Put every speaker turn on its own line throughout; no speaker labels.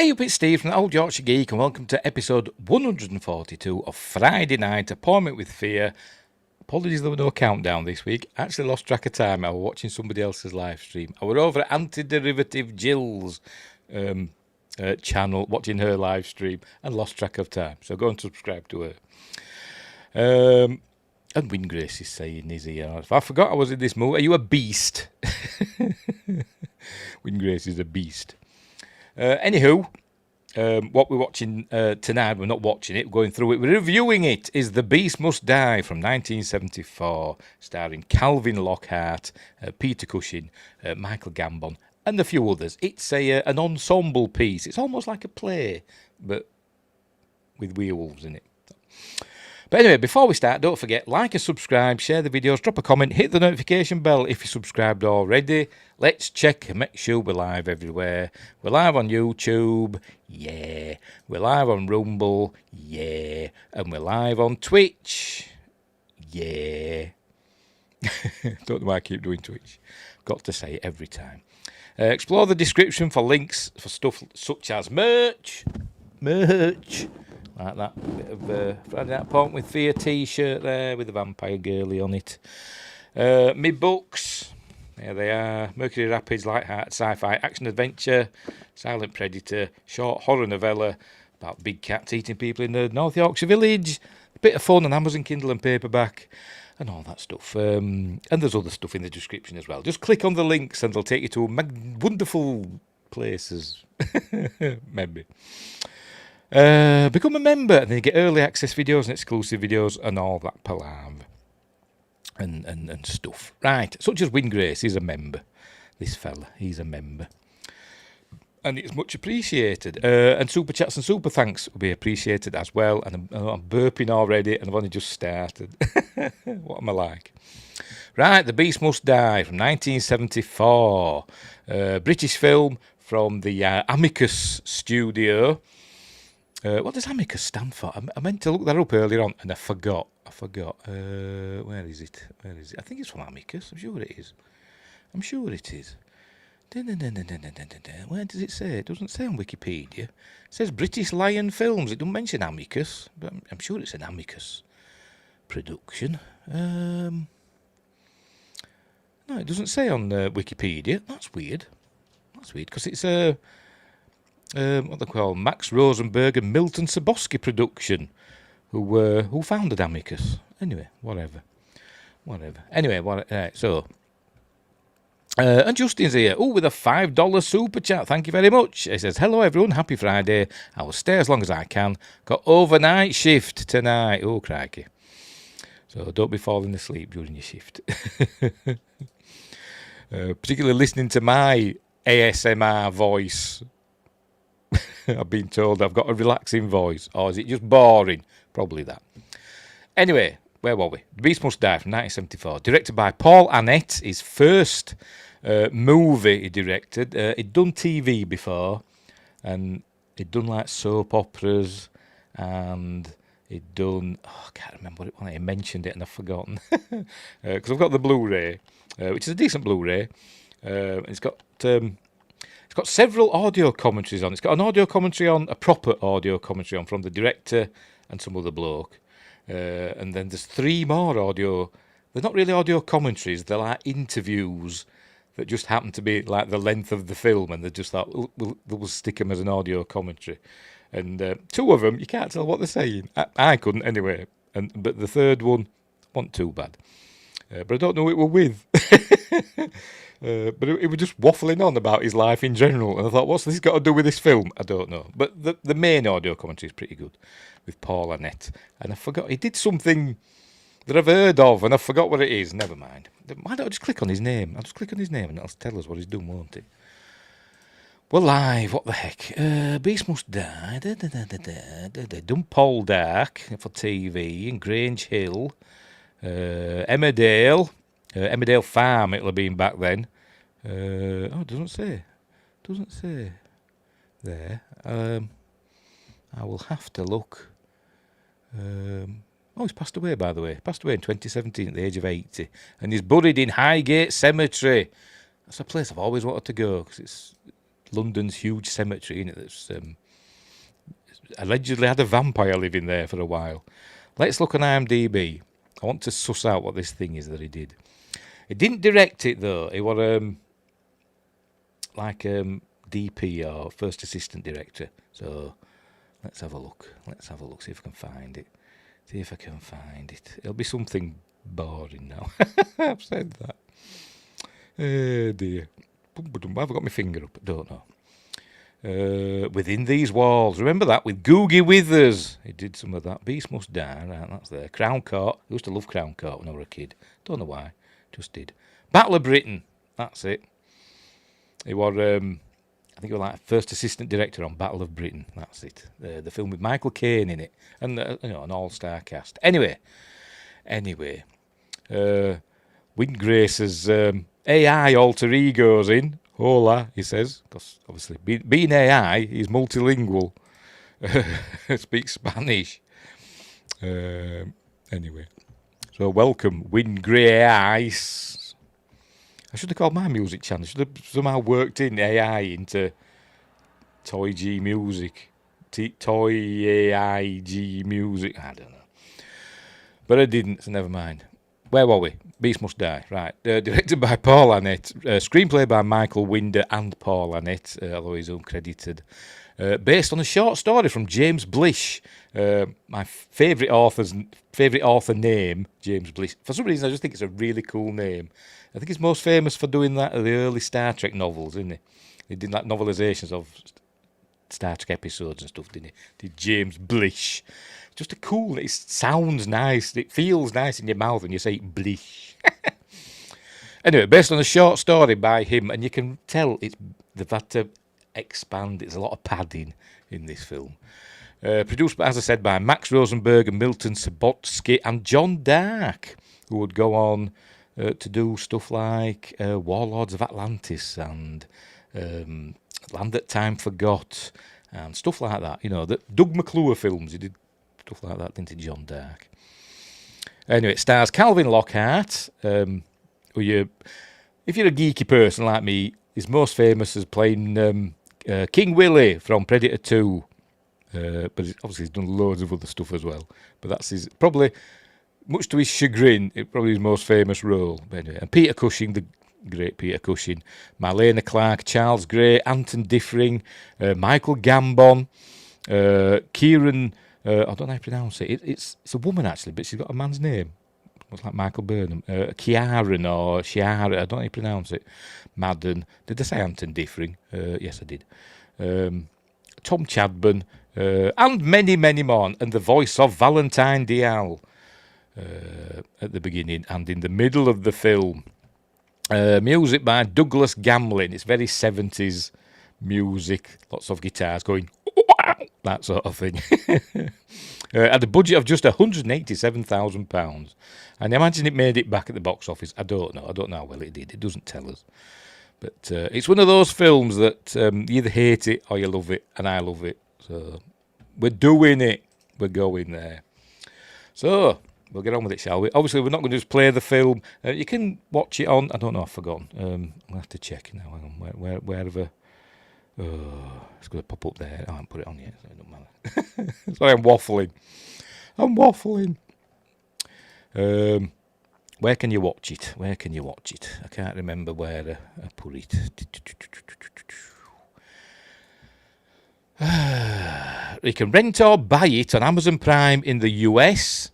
Hey up, it's Steve from the Old Yorkshire Geek, and welcome to episode 142 of Friday Night Appointment with Fear. Apologies there were no countdown this week. I actually lost track of time. I was watching somebody else's live stream. I was over at Anti-Derivative Jill's channel, watching her live stream, and lost track of time. So go and subscribe to her. And Wingrace is saying, is he? I forgot I was in this mood. Are you a beast? Wingrace is a beast. Anywho, what we're watching tonight, we're not watching it, we're going through it, we're reviewing it, is The Beast Must Die from 1974, starring Calvin Lockhart, Peter Cushing, Michael Gambon, and a few others. It's an ensemble piece. It's almost like a play, but with werewolves in it. But anyway, before we start, don't forget, like and subscribe, share the videos, drop a comment, hit the notification bell if you're subscribed already. Let's check and make sure we're live everywhere. We're live on YouTube, yeah. We're live on Rumble, yeah. And we're live on Twitch, yeah. Don't know why I keep doing Twitch. Got to say it every time. Explore the description for links for stuff such as merch. Like that bit of Friday Night Appointment with Fear t-shirt there with the vampire girly on it. Me books, there they are. Mercury Rapids, light-hearted sci-fi action adventure, silent predator, short horror novella about big cats eating people in the North Yorkshire village. A bit of fun on Amazon Kindle and paperback and all that stuff. And there's other stuff in the description as well. Just click on the links and they'll take you to wonderful places. Maybe. Become a member and then you get early access videos and exclusive videos and all that palaver and stuff. Right, such as Wingrace, he's a member. This fella, he's a member. And it's much appreciated. And super chats and super thanks will be appreciated as well. And I'm burping already and I've only just started. What am I like? Right, The Beast Must Die from 1974. British film from the Amicus studio. What does Amicus stand for? I meant to look that up earlier on, and I forgot. Where is it? I think it's from Amicus. I'm sure it is. Where does it say? It doesn't say on Wikipedia. It says British Lion Films. It doesn't mention Amicus, but I'm sure it's an Amicus production. No, it doesn't say on Wikipedia. That's weird. Because it's a... what they call Max Rosenberg and Milton Saboski production, who founded Amicus. Anyway, whatever. Anyway, so and Justin's here. Oh, with a $5 super chat. Thank you very much. He says, "Hello everyone, happy Friday. I will stay as long as I can. Got overnight shift tonight. Oh crikey! So don't be falling asleep during your shift. Particularly listening to my ASMR voice." I've been told I've got a relaxing voice. Or is it just boring? Probably that. Anyway, where were we? The Beast Must Die from 1974. Directed by Paul Annett. His first movie he directed. He'd done TV before. And he'd done like soap operas. And he'd done... Oh, I can't remember what it was. I mentioned it and I've forgotten. Because I've got the Blu-ray. Which is a decent Blu-ray. It's got... It's got several audio commentaries on. It's got an audio commentary on, a proper audio commentary on from the director and some other bloke. And then there's 3 more audio. They're not really audio commentaries. They're like interviews that just happen to be like the length of the film. And they just thought, we'll stick them as an audio commentary. And 2 of them, you can't tell what they're saying. I couldn't anyway. But the third one, wasn't too bad. But I don't know who it were with. But it was just waffling on about his life in general. And I thought, what's this got to do with this film? I don't know. But the main audio commentary is pretty good with Paul Annett. And I forgot, he did something that I've heard of and I forgot what it is. Never mind. Why don't I just click on his name? I'll just click on his name and it'll tell us what he's done, won't it? We're live, what the heck? Beast Must Die. Done Paul Dark for TV and Grange Hill. Emmerdale Farm it'll have been back then. It doesn't say there. I will have to look. He's passed away, by the way. Passed away in 2017 at the age of 80. And he's buried in Highgate Cemetery. That's a place I've always wanted to go because it's London's huge cemetery, innit, that's allegedly had a vampire living there for a while. Let's look on IMDb. I want to suss out what this thing is that he did. He didn't direct it though. He was DP or first assistant director. So let's have a look. See if I can find it. It'll be something boring now. I've said that. Oh dear. Have I got my finger up? I don't know. Within These Walls. Remember that with Googie Withers. He did some of that. Beast Must Die. Right, that's there. Crown Court. I used to love Crown Court when I was a kid. Don't know why. Just did. Battle of Britain. That's it. He was, I think he was like first assistant director on Battle of Britain. That's it. The film with Michael Caine in it. And, an all-star cast. Anyway. Win Grace's AI alter ego's in. Hola, he says, because obviously being AI, he's multilingual, speaks Spanish. Anyway, so welcome, Win Grace. I should have called my music channel. I should have somehow worked in AI into TOYG music, TOYG music. I don't know, but I didn't. So never mind. Where were we? Beast Must Die, right. Directed by Paul Annett. Screenplay by Michael Winder and Paul Annett, although he's uncredited. Based on a short story from James Blish. My favourite author name, James Blish. For some reason, I just think it's a really cool name. I think he's most famous for doing that in the early Star Trek novels, isn't he? He did like novelisations of Star Trek episodes and stuff, didn't he? Did James Blish. Just it sounds nice, it feels nice in your mouth when you say Blish. Anyway, based on a short story by him, and you can tell they've had to expand. It's a lot of padding in this film. Produced, as I said, by Max Rosenberg and Milton Subotsky and John Dark, who would go on to do stuff like Warlords of Atlantis and Land That Time Forgot and stuff like that. The Doug McClure films. He did stuff like that, didn't he, John Dark? Anyway, it stars Calvin Lockhart, who if you're a geeky person like me, is most famous as playing King Willie from Predator 2. But obviously he's done loads of other stuff as well. But that's probably, much to his chagrin, probably his most famous role. But anyway, and Peter Cushing, the great Peter Cushing, Marlena Clark, Charles Gray, Anton Diffring, Michael Gambon, Kieran. I don't know how to pronounce it. It's a woman actually, but she's got a man's name. It's like Michael Burnham. Ciaran or Ciara, I don't know how to pronounce it. Madden. Did I say Anton Diffring? Yes, I did. Tom Chadburn, and many, many more. And the voice of Valentine Dial at the beginning and in the middle of the film. Music by Douglas Gamlin. It's very 70s music. Lots of guitars going, that sort of thing. Had a budget of just £187,000. And I imagine it made it back at the box office. I don't know how well it did. It doesn't tell us. But it's one of those films that you either hate it or you love it, and I love it. So we're doing it. We're going there. So we'll get on with it, shall we? Obviously, we're not going to just play the film. You can watch it on. I don't know. I've forgotten. I'll have to check now. Hang on. Wherever. Oh, it's going to pop up there. I haven't put it on yet, so it don't matter. Sorry, I'm waffling. Where can you watch it? I can't remember where I put it. You can rent or buy it on Amazon Prime in the US,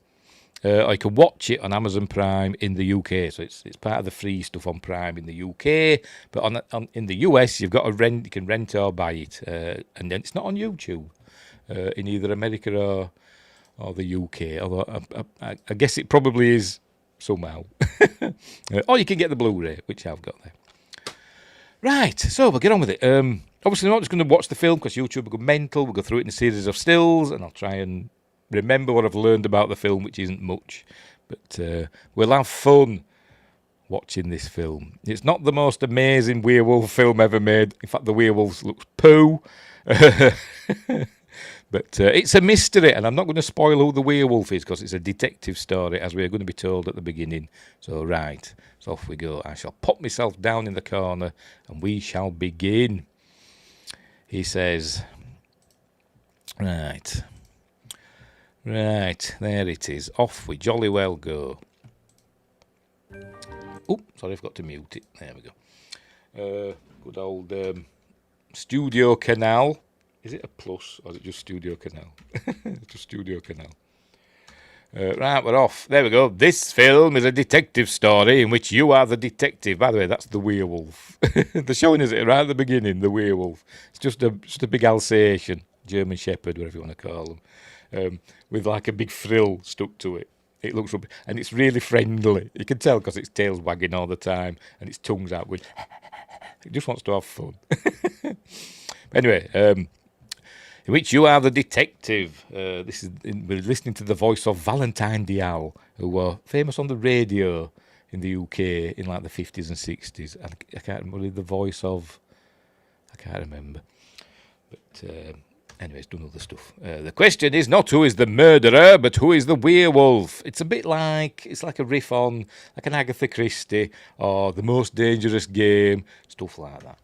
or you can watch it on Amazon Prime in the UK. So it's part of the free stuff on Prime in the UK, but in the US you've got to rent. You can rent or buy it, and then it's not on YouTube in either America or the UK. Although I guess it probably is somehow. Or you can get the Blu-ray, which I've got there. Right, so we'll get on with it. Obviously, I'm not just going to watch the film because YouTube will go mental. We'll go through it in a series of stills, and I'll try and remember what I've learned about the film, which isn't much. But we'll have fun watching this film. It's not the most amazing werewolf film ever made. In fact, the werewolf looks poo. But it's a mystery, and I'm not going to spoil who the werewolf is because it's a detective story, as we're going to be told at the beginning. So, right, so off we go. I shall pop myself down in the corner, and we shall begin. he says, right, there it is. Off we jolly well go. Oh, sorry, I forgot to mute it. There we go. Good old Studio Canal. Is it a plus or is it just Studio Canal? It's just Studio Canal. Right, we're off. There we go. This film is a detective story in which you are the detective. By the way, that's the werewolf. They're showing us it right at the beginning, the werewolf. It's just a big Alsatian, German Shepherd, whatever you want to call them, with like a big frill stuck to it. It looks rubbish, and it's really friendly. You can tell because its tail's wagging all the time and its tongue's out going. It just wants to have fun. Anyway, in which you are the detective. We're listening to the voice of Valentine Dial, who were famous on the radio in the UK in like the 50s and 60s. I can't remember the voice of. I can't remember. But anyway, it's done other stuff. The question is not who is the murderer, but who is the werewolf. It's a bit like, it's like a riff on like an Agatha Christie or The Most Dangerous Game, stuff like that.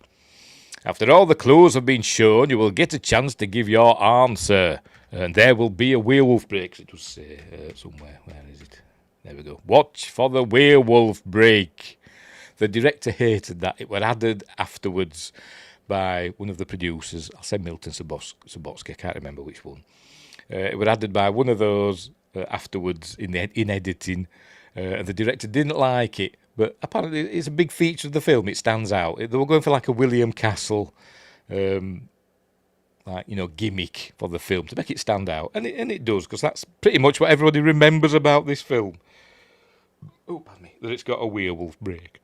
After all the clues have been shown, you will get a chance to give your answer. And there will be a werewolf break. It does say somewhere. Where is it? There we go. Watch for the werewolf break. The director hated that. It were added afterwards by one of the producers. I'll say Milton Subotsky. I can't remember which one. It were added by one of those afterwards in editing. And the director didn't like it. But apparently it's a big feature of the film. It stands out. They were going for like a William Castle, gimmick for the film to make it stand out. And it does, because that's pretty much what everybody remembers about this film. Oh, pardon me. That it's got a werewolf break.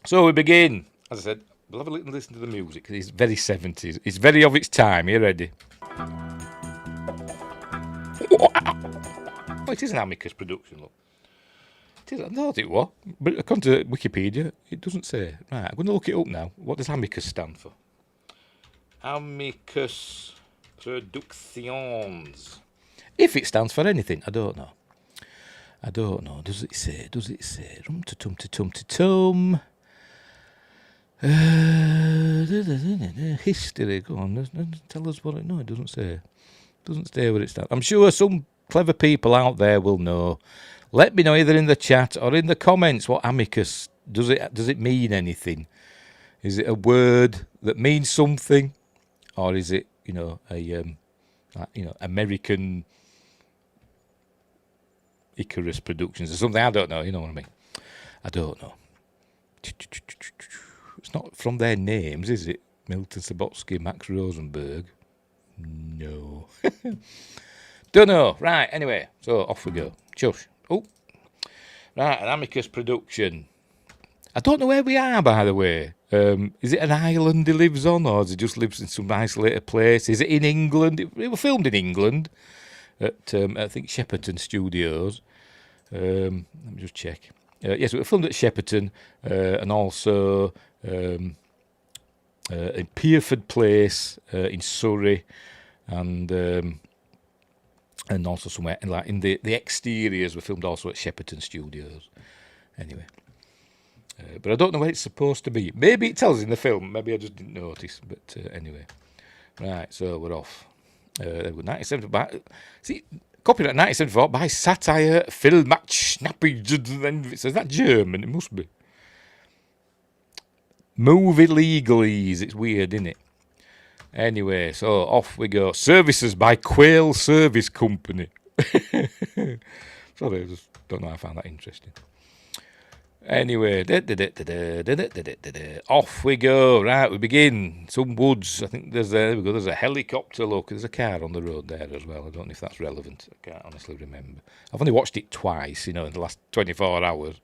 So we begin. As I said, we'll have a little listen to the music, because it's very 70s. It's very of its time. Are you ready? Oh, it is an Amicus production, look. I thought it was, but according to Wikipedia, it doesn't say. Right, I'm going to look it up now. What does Amicus stand for? Amicus Productions. If it stands for anything, I don't know. Does it say? Rum-ta-tum-ta-tum-ta-tum. History. Go on. Tell us what it. No, it doesn't say. Doesn't say where it stands. I'm sure some clever people out there will know. Let me know either in the chat or in the comments what amicus does it mean anything? Is it a word that means something, or is it American Icarus Productions or something? I don't know. You know what I mean? I don't know. It's not from their names, is it? Milton Subotsky, Max Rosenberg. No. Don't know. Right. Anyway, so off we go. Shush. Oh, right, an Amicus production. I don't know where we are, by the way. Is it an island he lives on, or does he just lives in some isolated place? Is it in England? It was filmed in England at, I think, Shepperton Studios. Let me just check. Yes, it was filmed at Shepperton and also in Pierford Place in Surrey, and also somewhere in the exteriors were filmed also at Shepperton Studios. Anyway, but I don't know where it's supposed to be. Maybe it tells us in the film. Maybe I just didn't notice. But anyway, right. So we're off. There we go. 1974. See, copyright 1974 by Satire Filmmatch Snappy. Is that German? It must be. Movie legalese. It's weird, isn't it? Anyway, so off we go. Services by Quail Service Company. Sorry, I just don't know. I found that interesting. Anyway, off we go. Right, we begin. Some woods. I think there we go. There's a helicopter. Look, there's a car on the road there as well. I don't know if that's relevant. I can't honestly remember. I've only watched it twice, in the last 24 hours.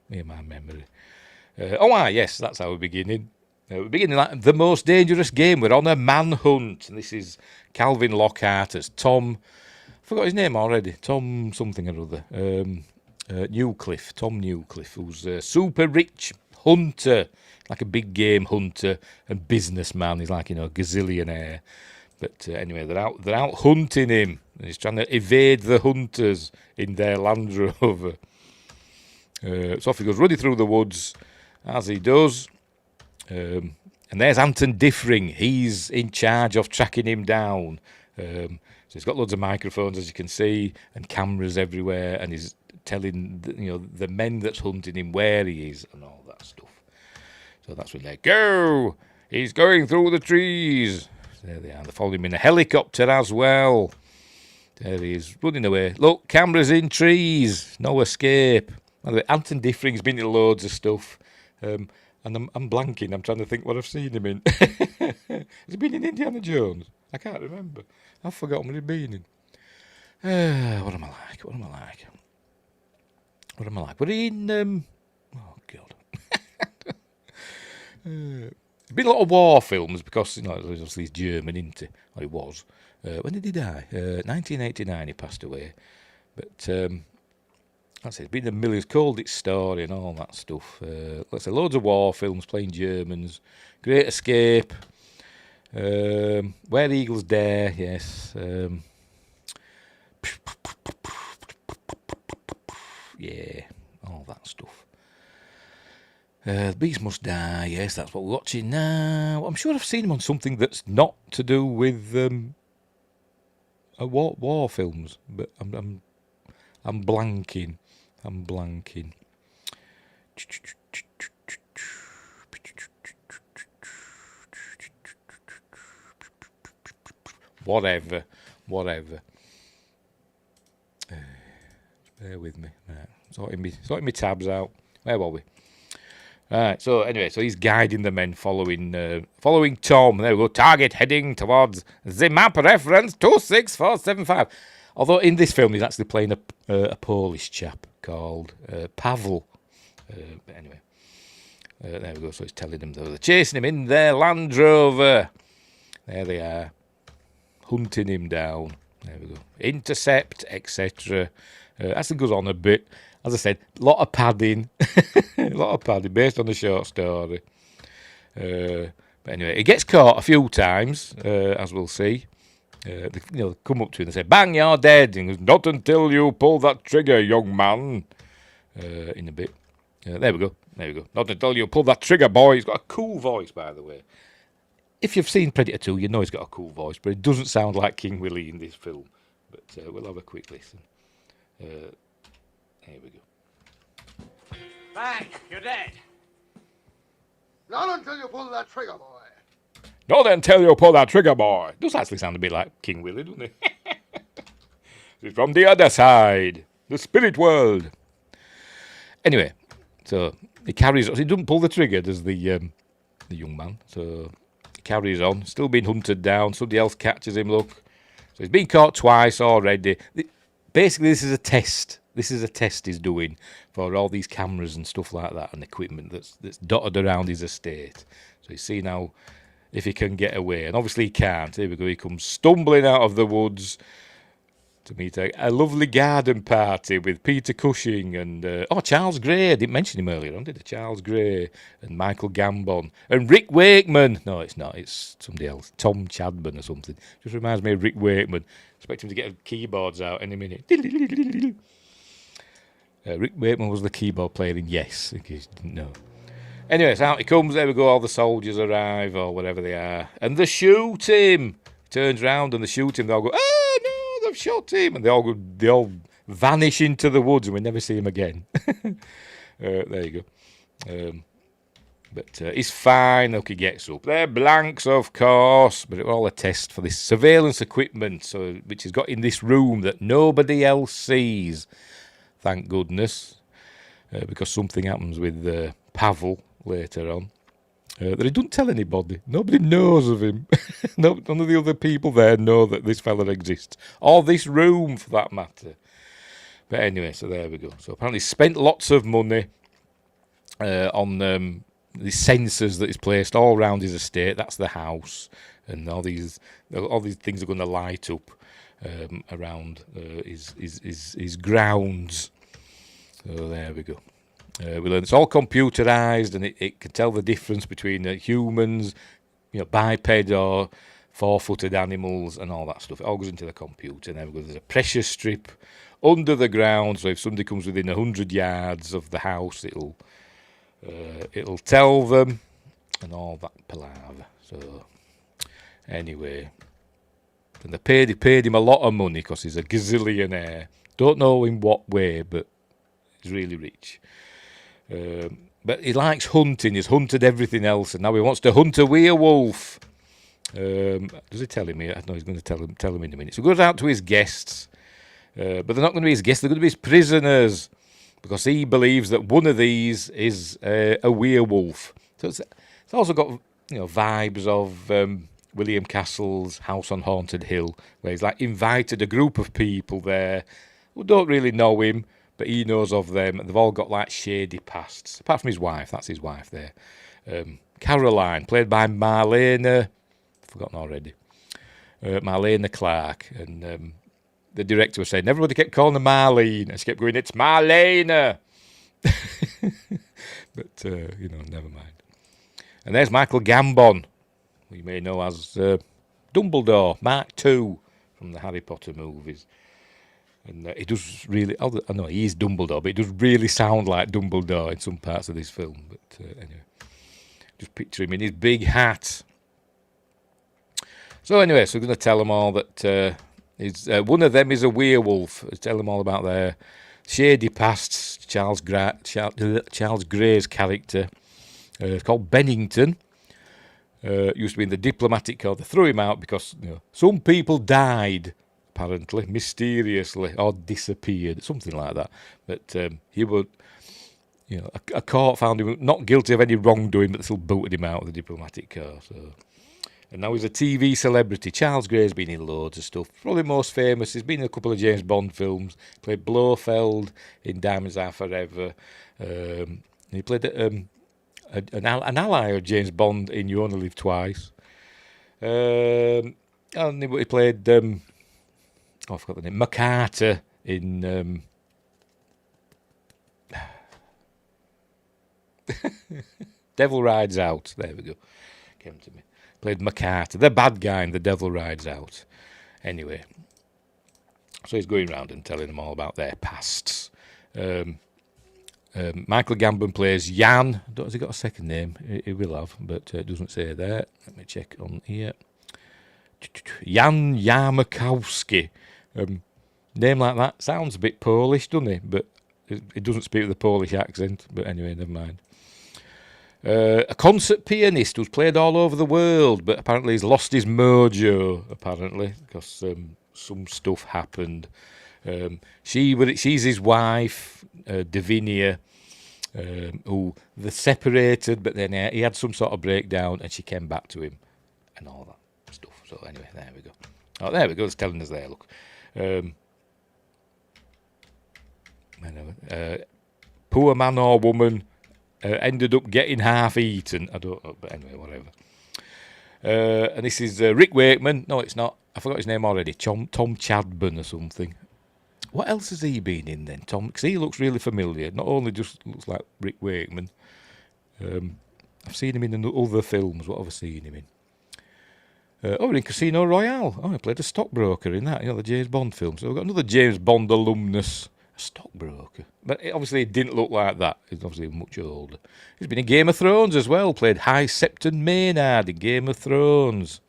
Me and my memory. Yes, that's how we're beginning. We're beginning like The Most Dangerous Game. We're on a manhunt. And this is Calvin Lockhart as Tom. I forgot his name already. Tom something or other. Newcliffe. Tom Newcliffe, who's a super rich hunter, like a big game hunter and businessman. He's like, gazillionaire. But anyway, they're out hunting him. And he's trying to evade the hunters in their Land Rover. So off he goes, running through the woods, as he does. And there's Anton Diffring. He's in charge of tracking him down. So he's got loads of microphones, as you can see, and cameras everywhere, and he's telling the men that's hunting him where he is and all that stuff. So that's when they go. He's going through the trees. There they are. They're following him in a helicopter as well. There he is, running away. Look, cameras in trees. No escape. By the way, Anton Diffring's been in loads of stuff. And I'm blanking. I'm trying to think what I've seen him in. Has he been in Indiana Jones? I can't remember. I've forgotten what he's been in. What am I like? Were he in... oh, God. There's been a lot of war films because, obviously he's German, isn't he? Or he was. When did he die? 1989 he passed away. But... that's it. It's been a millions, Cold Its Story and all that stuff. Let's say loads of war films playing Germans. Great Escape. Where Eagles Dare, yes. Yeah, all that stuff. The Beast Must Die, yes, that's what we're watching now. I'm sure I've seen him on something that's not to do with war films, but I'm blanking. Whatever. Bear with me. Right. Sorting me tabs out. Where were we? Right. So anyway, he's guiding the men following Tom. There we go. Target heading towards the map reference 26475. Although in this film he's actually playing a Polish chap called Pavel. But anyway, there we go. So he's telling them they're chasing him in their Land Rover. There they are, hunting him down. There we go. Intercept, etc. Actually goes on a bit. As I said, a lot of padding. Based on a short story. But anyway, he gets caught a few times, as we'll see. They come up to him and say, "Bang, you're dead." And he goes, "Not until you pull that trigger, young man." In a bit. There we go. Not until you pull that trigger, boy. He's got a cool voice, by the way. If you've seen Predator 2, you know he's got a cool voice, but it doesn't sound like King Willie in this film. But we'll have a quick listen. Here we go.
"Bang, you're dead."
"Not until you pull that trigger, boy."
"Not until you pull that trigger, boy." Does actually sound a bit like King Willie, doesn't it? He's from the other side, the spirit world. Anyway, so he carries on. He doesn't pull the trigger, does the young man. So he carries on, still being hunted down. Somebody else catches him, look. So he's been caught twice already. Basically, this is a test. This is a test he's doing for all these cameras and stuff like that and equipment that's dotted around his estate. So he's seeing how, if he can get away. And obviously he can't. Here we go. He comes stumbling out of the woods to meet a lovely garden party with Peter Cushing and Charles Gray. I didn't mention him earlier on, did I? Charles Gray and Michael Gambon and Rick Wakeman. No, it's not. It's somebody else. Tom Chadburn or something. Just reminds me of Rick Wakeman. Expect him to get keyboards out any minute. Rick Wakeman was the keyboard player in Yes, in case you didn't know. Anyway, so out he comes. There we go. All the soldiers arrive or whatever they are, and they shoot him. He turns round and they shoot him. They all go, "Oh no, they've shot him!" And they all vanish into the woods, and we never see him again. There you go. But he's fine. Look, he gets up. They're blanks, of course, but it was all a test for this surveillance equipment, which he's got in this room that nobody else sees. Thank goodness, because something happens with Pavel later on that he doesn't tell anybody. Nobody knows of him. None of the other people there know that this fella exists, or this room for that matter. But anyway, so there we go. So apparently he spent lots of money on the sensors that he's placed all around his estate. That's the house, and all these things are going to light up around his grounds. So there we go. We learn it's all computerized, and it can tell the difference between humans, biped or four-footed animals, and all that stuff. It all goes into the computer. And then we go, there's a pressure strip under the ground, so if somebody comes within 100 yards of the house, it'll tell them. and all that palaver. So, anyway, and they paid him a lot of money because he's a gazillionaire. Don't know in what way, but he's really rich. But he likes hunting. He's hunted everything else, and now he wants to hunt a werewolf. Does he tell him? I know he's going to tell him in a minute. So he goes out to his guests, but they're not going to be his guests. They're going to be his prisoners, because he believes that one of these is a werewolf. So it's also got vibes of William Castle's House on Haunted Hill, where he's like invited a group of people there who don't really know him, but he knows of them, and they've all got like shady pasts. Apart from his wife, that's his wife there. Caroline, played by Marlena, forgotten already. Marlena Clark, and the director was saying everybody kept calling her Marlene, and she kept going, "It's Marlena." But never mind. And there's Michael Gambon, who you may know as Dumbledore, Mark II from the Harry Potter movies. And he does really, I know he is Dumbledore, but he does really sound like Dumbledore in some parts of this film. But anyway, just picture him in his big hat. So anyway, so we're going to tell them all that one of them is a werewolf. Tell them all about their shady pasts. Charles Gray's character, called Bennington, used to be in the diplomatic corps. They threw him out because some people died, apparently, mysteriously, or disappeared, something like that. But he would, a court found him not guilty of any wrongdoing, but they still booted him out of the diplomatic corps. So. And now he's a TV celebrity. Charles Gray's been in loads of stuff. Probably most famous, he's been in a couple of James Bond films. Played Blofeld in Diamonds Are Forever. He played an ally of James Bond in You Only Live Twice. And he played, I forgot the name, MacArthur in... Devil Rides Out. There we go. Came to me. Played MacArthur, the bad guy in The Devil Rides Out. Anyway, so he's going around and telling them all about their pasts. Michael Gambon plays Jan. Has he got a second name? He will have, but it doesn't say there. Let me check on here. Jan Yarmakowski. Name like that sounds a bit Polish, doesn't it? But it doesn't speak with a Polish accent. But anyway, never mind. A concert pianist who's played all over the world, but apparently he's lost his mojo, apparently, because some stuff happened. She's his wife, Davinia, who they separated, but then he had some sort of breakdown, and she came back to him, and all that stuff. So anyway, there we go. Oh, there we go, it's telling us there, look. Poor man or woman ended up getting half eaten. I don't know, but anyway, whatever. And this is Rick Wakeman. No, it's not. I forgot his name already. Tom Chadburn or something. What else has he been in then, Tom? Because he looks really familiar. Not only just looks like Rick Wakeman. I've seen him in other films. What have I seen him in? In Casino Royale. Oh, he played a stockbroker in that. The James Bond film. So we've got another James Bond alumnus. A stockbroker. But obviously it didn't look like that. He's obviously much older. He's been in Game of Thrones as well. Played High Septon Maynard in Game of Thrones.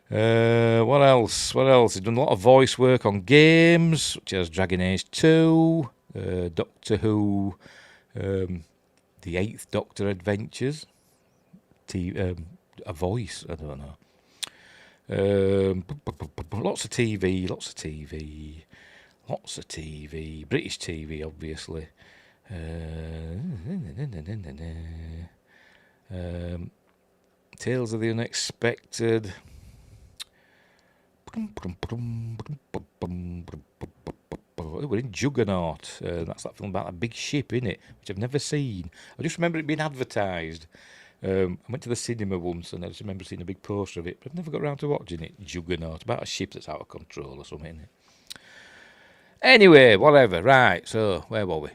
What else? He's done a lot of voice work on games, such as Dragon Age 2, Doctor Who, The Eighth Doctor Adventures. A voice, I don't know. Lots of TV. British TV, obviously. Tales of the Unexpected. We're in Juggernaut. That's that film about a big ship, innit? Which I've never seen. I just remember it being advertised. I went to the cinema once and I just remember seeing a big poster of it, but I've never got around to watching it. Juggernaut, about a ship that's out of control or something, innit? Anyway, whatever. Right, so where were we?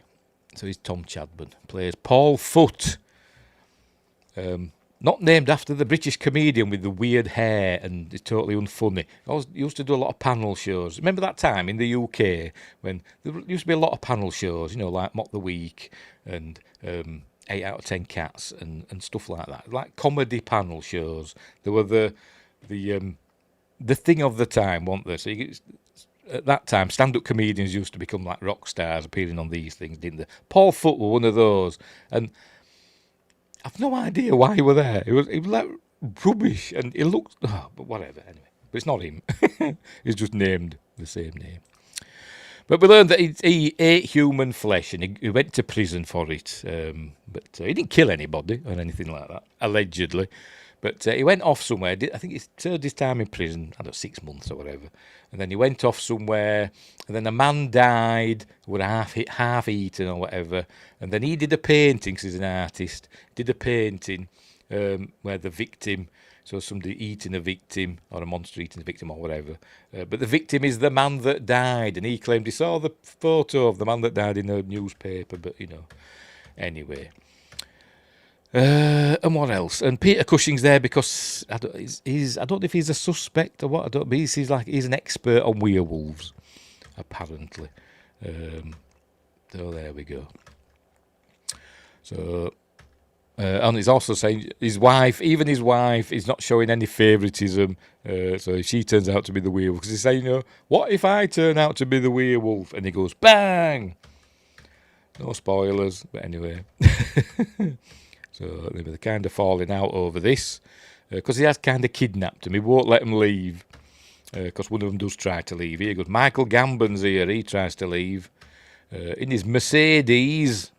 So he's Tom Chadburn. Plays Paul Foote. Not named after the British comedian with the weird hair and is totally unfunny. He used to do a lot of panel shows. Remember that time in the UK when there used to be a lot of panel shows, like Mock the Week and 8 out of 10 cats and stuff like that. Like comedy panel shows. They were the thing of the time, weren't they? So at that time, stand-up comedians used to become like rock stars appearing on these things, didn't they? Paul Foot were one of those. And I've no idea why he were there. It was like rubbish, and it looked... Oh, but whatever, anyway. But it's not him. He's just named the same name. But we learned that he ate human flesh, and he went to prison for it. But he didn't kill anybody or anything like that, allegedly. But he went off somewhere. I think he served his time in prison, I don't know, 6 months or whatever. And then he went off somewhere, and then a man died, who were half eaten or whatever. And then he did a painting, because he's an artist, did a painting where the victim... So somebody eating a victim, or a monster eating a victim, or whatever. But the victim is the man that died, and he claimed he saw the photo of the man that died in the newspaper. But anyway. And what else? And Peter Cushing's there because I don't know if he's a suspect or what. I don't. But he's an expert on werewolves, apparently. So there we go. So. And he's also saying his wife is not showing any favouritism. So if she turns out to be the werewolf, because he's saying, what if I turn out to be the werewolf? And he goes, bang! No spoilers, but anyway. So they're kind of falling out over this, because he has kind of kidnapped him. He won't let him leave, because one of them does try to leave. Here goes Michael Gambon's here. He tries to leave in his Mercedes.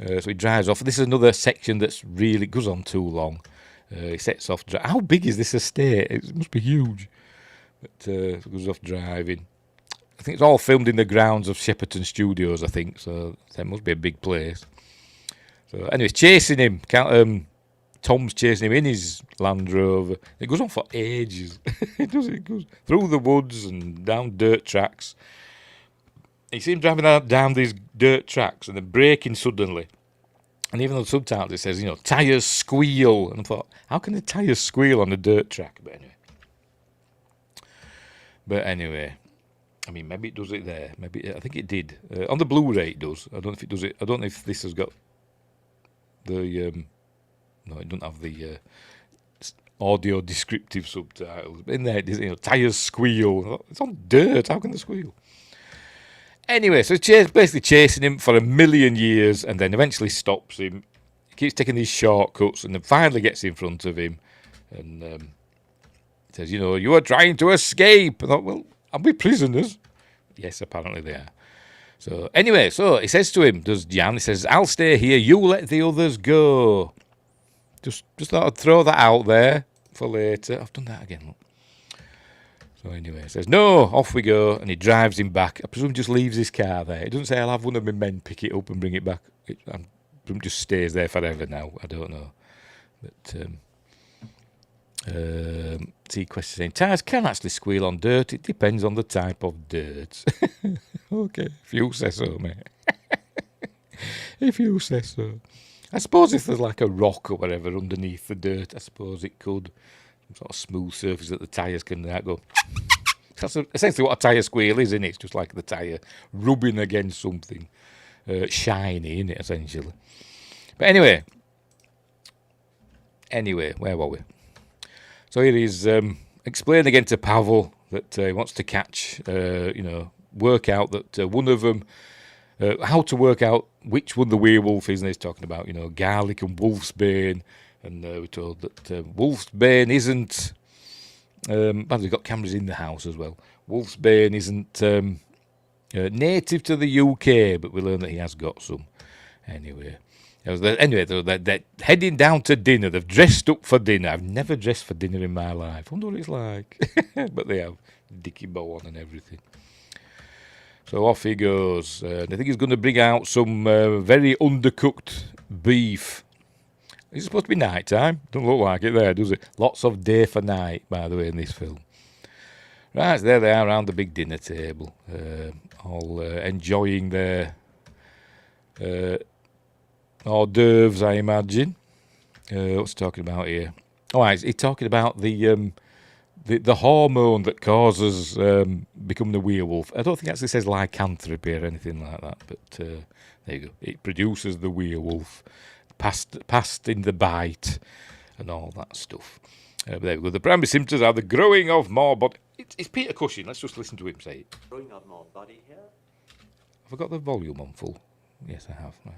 So he drives off. This is another section that's really goes on too long. He sets off. How big is this estate? It must be huge. But goes off driving. I think it's all filmed in the grounds of Shepperton Studios, I think. So that must be a big place. So anyway, chasing him. Tom's chasing him in his Land Rover. It goes on for ages. It goes through the woods and down dirt tracks. You see him driving down these dirt tracks and then braking suddenly. And even on the subtitles it says, tyres squeal. And I thought, how can the tyres squeal on a dirt track? But anyway, I mean, maybe it does it there. I think it did. On the Blu-ray it does. I don't know if it does it. I don't know if this has got the... no, it doesn't have the audio descriptive subtitles. But in there it is, tyres squeal. It's on dirt. How can they squeal? Anyway, so he's basically chasing him for 1,000,000 years and then eventually stops him. He keeps taking these shortcuts and then finally gets in front of him and says, you are trying to escape. I thought, well, are we prisoners? Yes, apparently they are. So anyway, so he says to him, does Jan, he says, I'll stay here, you let the others go. Just thought I'd throw that out there for later. I've done that again, look. So anyway, he says, no, off we go, and he drives him back. I presume just leaves his car there. It doesn't say I'll have one of my men pick it up and bring it back. It just stays there forever now. I don't know. But, see, question saying, tyres can actually squeal on dirt. It depends on the type of dirt. Okay, if you say so, mate. If you say so. I suppose if there's like a rock or whatever underneath the dirt, I suppose it could. Sort of smooth surface that the tyres can go. That's essentially what a tyre squeal is, isn't it? It's just like the tyre rubbing against something shiny, isn't it, essentially? But anyway, where were we? So here he's explaining again to Pavel that he wants to catch, work out that one of them, how to work out which one the werewolf is, and he's talking about, garlic and wolfsbane. And we're told that wolfsbane isn't... but we've got cameras in the house as well. Wolfsbane isn't native to the UK, but we learn that he has got some. Anyway, they're heading down to dinner. They've dressed up for dinner. I've never dressed for dinner in my life. I wonder what it's like. But they have dicky bow on and everything. So off he goes. I think he's going to bring out some very undercooked beef. It's supposed to be night time. Doesn't look like it there, does it? Lots of day for night, by the way, in this film. Right, so there they are around the big dinner table, all enjoying their hors d'oeuvres, I imagine. What's he talking about here? Oh, he's talking about the hormone that causes becoming a werewolf. I don't think it actually says lycanthropy or anything like that, but There you go. It produces the werewolf, past in the bite, and all that stuff. But there we go. The primary symptoms are the growing of more body. It's Peter Cushing. Let's just listen to him say it.
Growing of more body hair.
Have I got the volume on full? Yes, I have. Right.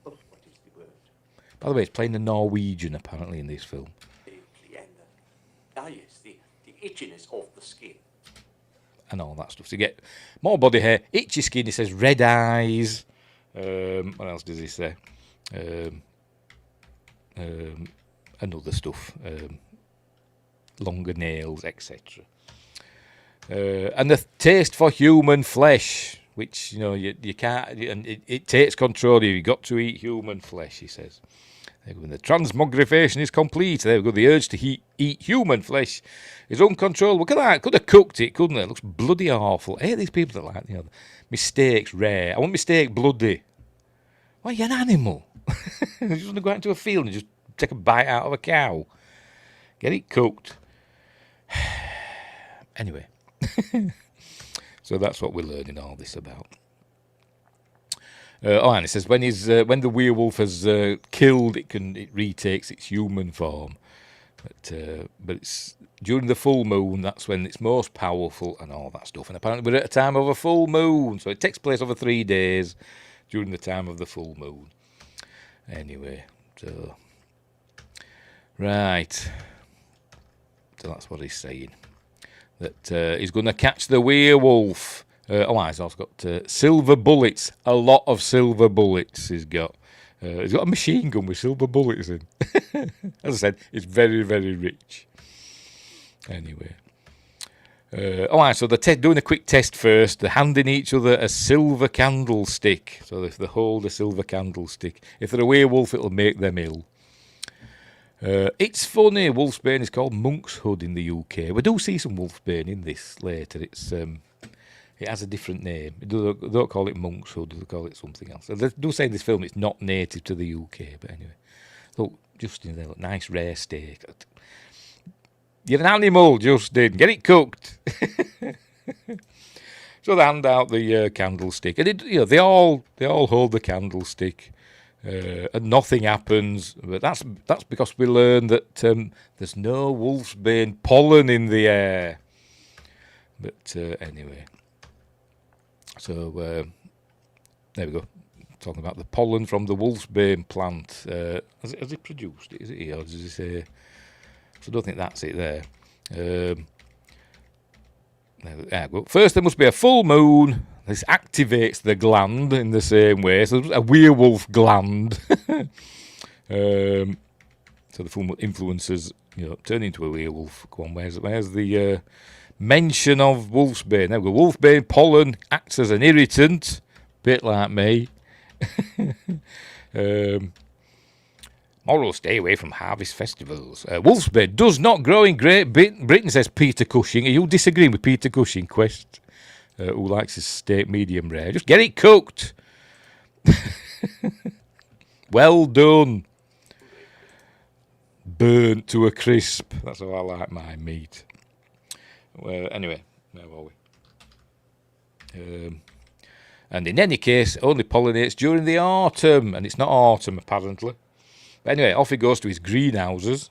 Oh, what is the word?
By the way, it's playing the Norwegian apparently in this film.
Yes, the itchiness of the skin.
And all that stuff. So you get more body hair, itchy skin. He says red eyes. What else does he say? And other stuff. Longer nails, etc. And the taste for human flesh, which you can't, and it takes control of you. You've got to eat human flesh, he says. When the transmogrification is complete, there we go. The urge to eat human flesh is uncontrollable. Look at that. Could have cooked it, couldn't it? It looks bloody awful. I hate these people that like, mistakes rare. I want mistake bloody. Why, you're an animal. You just want to go out into a field and just take a bite out of a cow. Get it cooked. Anyway. So that's what we're learning all this about. And it says when the werewolf has killed, it retakes its human form, but it's during the full moon that's when it's most powerful and all that stuff. And apparently we're at a time of a full moon, so it takes place over 3 days during the time of the full moon. Anyway, so right, so that's what he's saying. That he's going to catch the werewolf. He's also got silver bullets. A lot of silver bullets he's got. He's got a machine gun with silver bullets in. As I said, it's very, very rich. Anyway. So they're doing a quick test first. They're handing each other a silver candlestick. So if they hold a silver candlestick, if they're a werewolf, it'll make them ill. It's funny, wolfsbane is called monk's hood in the UK. We do see some wolfsbane in this later. It has a different name. They don't call it monk's hood, they call it something else. They do say in this film it's not native to the UK, but anyway. Look, Justin there, look, nice rare steak. You're an animal, Justin. Get it cooked. So they hand out the candlestick, and they all hold the candlestick, and nothing happens. But that's because we learn that there's no wolfsbane pollen in the air. But anyway. So there we go. Talking about the pollen from the wolfsbane plant. Has it produced it? Is it here? Or does it say? So I don't think that's it there. There we go. First, there must be a full moon. This activates the gland in the same way. So there's a werewolf gland. So the full moon influences, turn into a werewolf. Go on, where's the mention of wolfsbane? There we go. Wolfsbane pollen acts as an irritant, bit like me. Moral: stay away from harvest festivals. Wolfsbane does not grow in Great Britain, says Peter Cushing. Are you disagreeing with Peter Cushing, Quest, who likes his steak medium rare? Just get it cooked. Well done. Burnt to a crisp. That's how I like my meat. Well, anyway, where were we? And in any case, only pollinates during the autumn, and it's not autumn apparently. But anyway, off he goes to his greenhouses,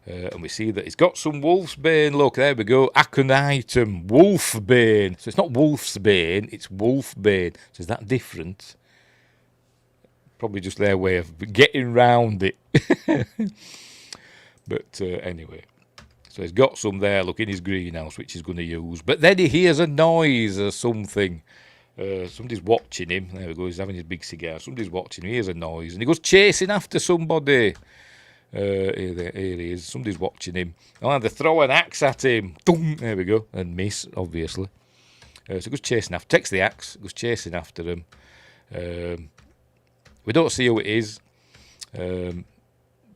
and we see that he's got some wolfsbane. Look, there we go, aconitum, wolfbane. So it's not wolfsbane, it's wolfbane. So is that different? Probably just their way of getting round it. But anyway. So he's got some there, look, in his greenhouse, which he's going to use. But then he hears a noise or something. Somebody's watching him. There we go, he's having his big cigar. Somebody's watching him, he hears a noise. And he goes chasing after somebody. Here he is. Somebody's watching him. Oh, they throw an axe at him. Boom, there we go. And miss, obviously. So he goes chasing after, takes the axe, goes chasing after him. We don't see who it is.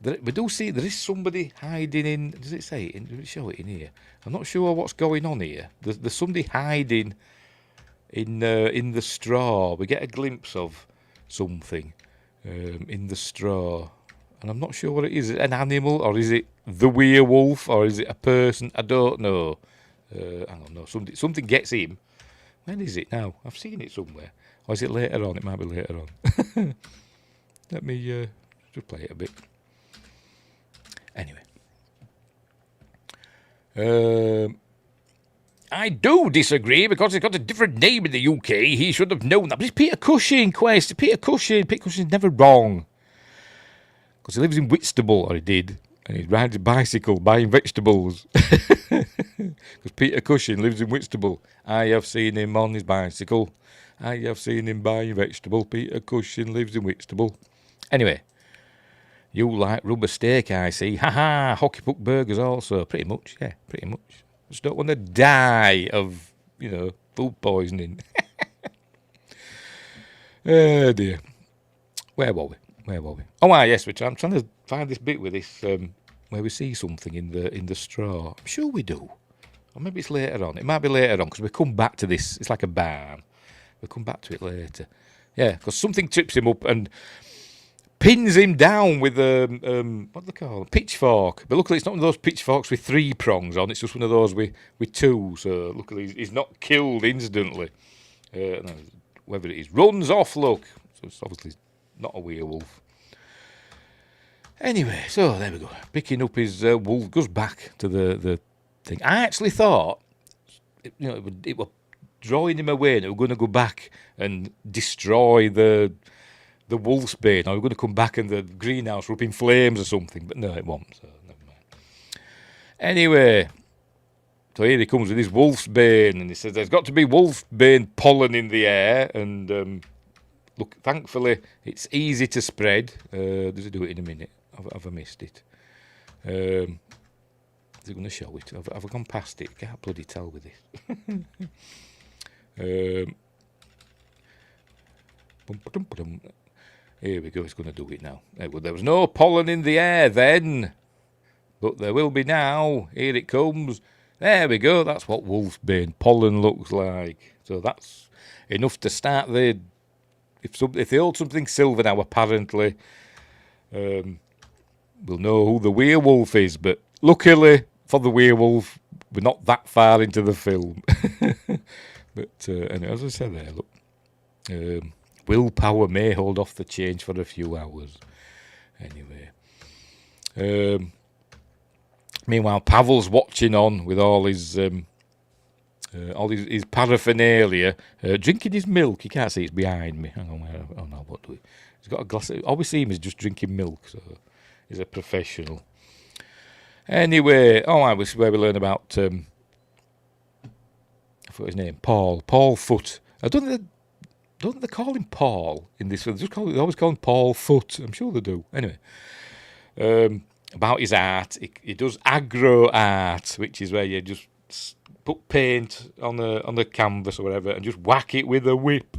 We do see there is somebody hiding in. Does it say it? Does it show it in here? I'm not sure what's going on here. There's somebody hiding in the straw. We get a glimpse of something in the straw, and I'm not sure what it is. Is it an animal, or is it the werewolf, or is it a person? I don't know. I don't know. Something gets him. Where is it now? I've seen it somewhere. Or is it later on? It might be later on. Let me just play it a bit. Anyway. I do disagree because he's got a different name in the UK. He should have known that. But it's Peter Cushing, Quest. Peter Cushing. Peter Cushing's never wrong. Because he lives in Whitstable, or he did. And he rides a bicycle buying vegetables. Because Peter Cushing lives in Whitstable. I have seen him on his bicycle. I have seen him buying vegetable. Peter Cushing lives in Whitstable. Anyway. You like rubber steak, I see. Ha-ha, hockey puck burgers also. Pretty much, yeah, pretty much. Just don't want to die of, food poisoning. Oh, dear. Where were we? Oh, yes, I'm trying to find this bit with this, where we see something in the straw. I'm sure we do. Or maybe it's later on. It might be later on, because we come back to this. It's like a barn. We'll come back to it later. Yeah, because something trips him up and pins him down with what do they call it? Pitchfork. But luckily it's not one of those pitchforks with 3 prongs on. It's just one of those with 2. So luckily he's not killed instantly. Whether it is runs off, look. So it's obviously not a werewolf. Anyway, so there we go. Picking up his wolf, goes back to the thing. I actually thought, it was drawing him away and it was going to go back and destroy the wolf's bane, or we're going to come back and the greenhouse will up in flames or something, but no, it won't, so never mind. Anyway, so here he comes with his wolf's bane, and he says there's got to be wolf's bane pollen in the air, and look, thankfully it's easy to spread. Does he do it in a minute? Have I missed it? Is he going to show it? Have I gone past it? Can't bloody tell with this. Here we go, he's going to do it now. There was no pollen in the air then, but there will be now. Here it comes. There we go, that's what wolfbane pollen looks like. So that's enough to start the... If they hold something silver now, apparently, we'll know who the werewolf is. But luckily for the werewolf, we're not that far into the film. But anyway, as I said there, look... willpower may hold off the change for a few hours. Anyway. Meanwhile, Pavel's watching on with all his paraphernalia, drinking his milk. You can't see it's behind me. Hang on, oh no, what do we? He's got a glass. All we see him is just drinking milk, so he's a professional. Anyway, this is where we learn about, I forgot his name, Paul Foot. I don't think they call him Paul in this film. They always call him Paul Foot. I'm sure they do. Anyway, about his art, he does aggro art, which is where you just put paint on the canvas or whatever and just whack it with a whip.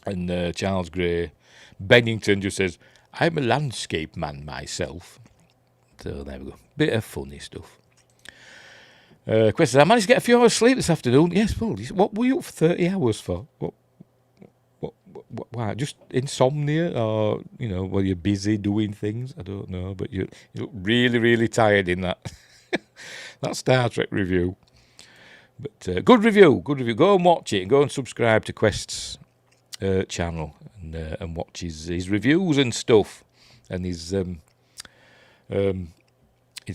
And Charles Gray, Bennington just says, "I'm a landscape man myself." So there we go. Bit of funny stuff. Question: I managed to get a few hours sleep this afternoon. Yes, well, what were you up for 30 hours for? What, why? Just insomnia, or were you busy doing things? I don't know, but you look really, really tired in that that Star Trek review. But good review. Go and watch it, and go and subscribe to Quest's channel, and watch his reviews and stuff, and his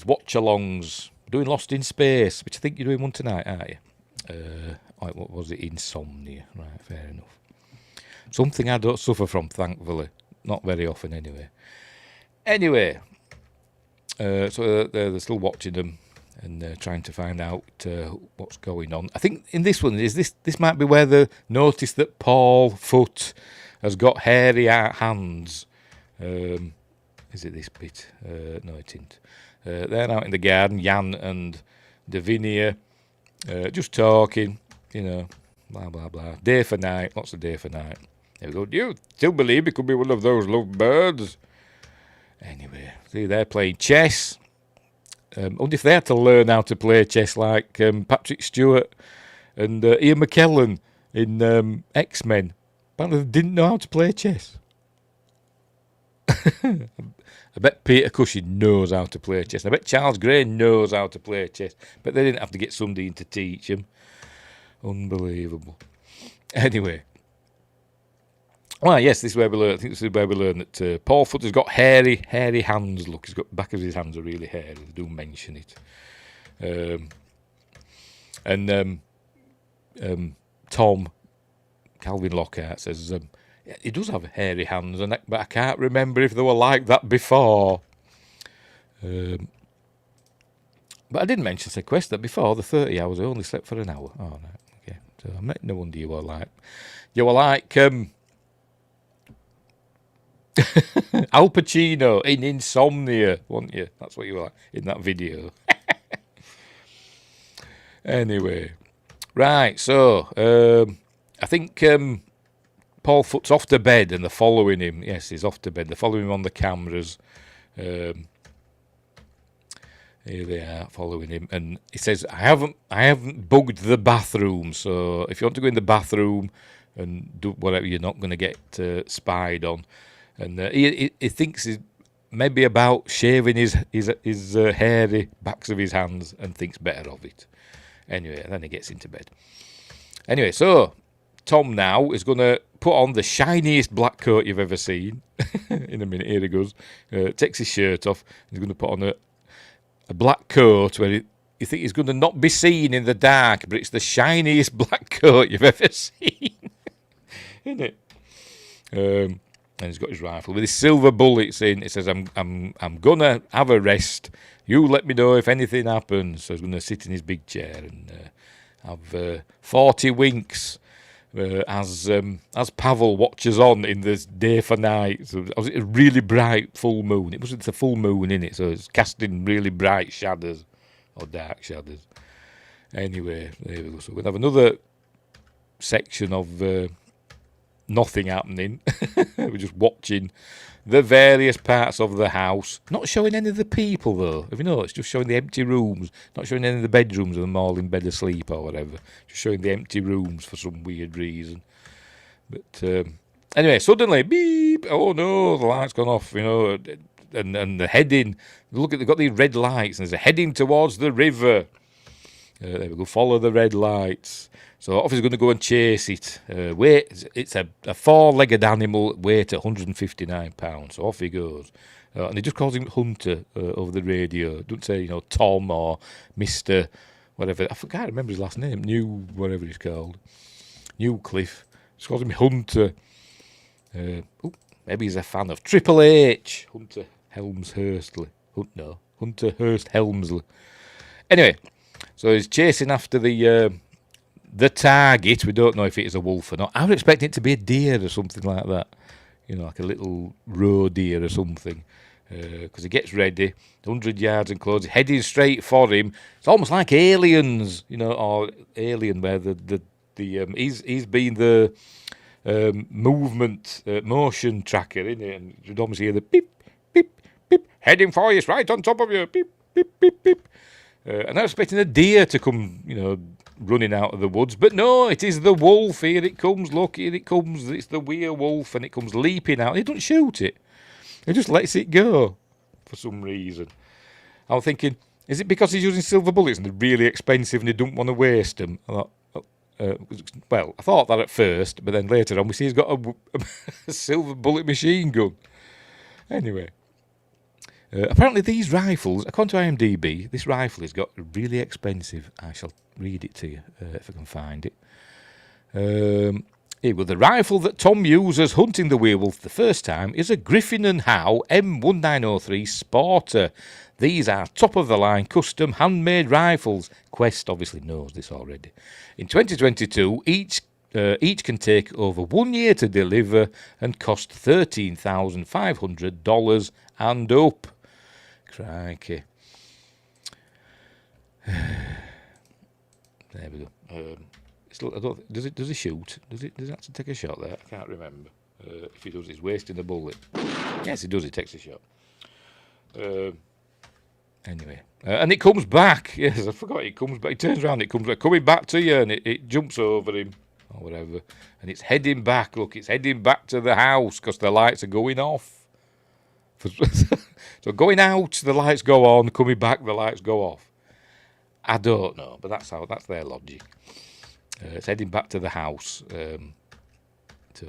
watch-alongs. Doing Lost in Space, which I think you're doing one tonight, aren't you? What was it? Insomnia. Right, fair enough. Something I don't suffer from, thankfully. Not very often, anyway. So they're still watching them and trying to find out what's going on. I think in this one, this might be where they notice that Paul Foot has got hairy hands. Is it this bit? No, it isn't. They're out in the garden, Jan and Davinia, just talking, blah, blah, blah. Day for night, lots of day for night. There we go. Do you still believe it could be one of those lovebirds? Anyway, see, they're playing chess. I wonder if they had to learn how to play chess like Patrick Stewart and Ian McKellen in X-Men. Apparently they didn't know how to play chess. I bet Peter Cushing knows how to play chess. I bet Charles Gray knows how to play chess. But they didn't have to get somebody in to teach him. Unbelievable. Anyway, Well, yes, this is where we learn. I think this is where we learn that Paul Foot has got hairy hands. Look, he's got the back of his hands are really hairy. They do mention it. Tom Calvin Lockhart says yeah, he does have hairy hands, but I can't remember if they were like that before. But I didn't mention sequester before the 30 hours. I only slept for an hour. Oh, right, okay. So no wonder you were like Al Pacino in Insomnia, weren't you? That's what you were like in that video. Anyway, right. So I think Paul Foot's off to bed, and they're following him. Yes, he's off to bed. They're following him on the cameras. Here they are following him, and he says, "I haven't bugged the bathroom. So if you want to go in the bathroom and do whatever, you're not going to get spied on." And he thinks he's maybe about shaving his hairy backs of his hands, and thinks better of it. Anyway, and then he gets into bed. Anyway, so Tom now is going to put on the shiniest black coat you've ever seen. In a minute, here he goes. Takes his shirt off. He's going to put on a black coat where you think he's going to not be seen in the dark, but it's the shiniest black coat you've ever seen. Isn't it? And he's got his rifle with his silver bullets in. It says, I'm gonna have a rest. You let me know if anything happens. So he's gonna sit in his big chair and have 40 winks as Pavel watches on in this day for night. So it was a really bright full moon. It wasn't a full moon in it, so it's casting really bright shadows or dark shadows. Anyway, there we go. So we'll have another section of nothing happening. We're just watching the various parts of the house. Not showing any of the people, though. Have you noticed? Just showing the empty rooms. Not showing any of the bedrooms of them all in bed asleep or whatever. Just showing the empty rooms for some weird reason. But anyway, suddenly, beep! Oh no, the light's gone off, you know. And the heading. Look, they've got these red lights, and there's a heading towards the river. There we go, follow the red lights. So off he's going to go and chase it. It's a four-legged animal, weight at £159. So off he goes. And he just calls him Hunter over the radio. Don't say, Tom or Mr. whatever. I can't remember his last name. New, whatever he's called. Newcliffe. Just calls him Hunter. Maybe he's a fan of Triple H. Hunter Helmsley. Hunter Hurst Helmsley. Anyway, so he's chasing after the target. We don't know if it is a wolf or not. I would expect it to be a deer or something like that. Like a little roe deer or something. Because he gets ready, 100 yards and close, heading straight for him. It's almost like Aliens, or Alien, where he's been the movement, motion tracker, isn't it? And you'd almost hear the beep, beep, beep, heading for you, it's right on top of you, beep, beep, beep, beep. And I was expecting a deer to come, running out of the woods. But no, it is the wolf. Here it comes. Look, here it comes. It's the werewolf, and it comes leaping out. He doesn't shoot it. He just lets it go for some reason. I was thinking, is it because he's using silver bullets and they're really expensive and he don't want to waste them? I thought that at first, but then later on we see he's got a silver bullet machine gun. Anyway. Apparently these rifles, according to IMDb, this rifle has got really expensive. I shall read it to you if I can find it. Here, the rifle that Tom uses hunting the werewolf the first time is a Griffin & Howe M1903 Sporter. These are top-of-the-line custom handmade rifles. Quest obviously knows this already. In 2022, each can take over 1 year to deliver and cost $13,500 and up. Crikey. There we go. Does he shoot? Does he have to take a shot there? I can't remember. If he does, he's wasting a bullet. Yes, he does. He takes a shot. Anyway. And it comes back. Yes, I forgot it comes back. It turns around, it comes back. Coming back to you, and it jumps over him. Or whatever. And it's heading back. Look, it's heading back to the house because the lights are going off. So going out, the lights go on. Coming back, the lights go off. I don't know, but that's their logic. It's heading back to the house. So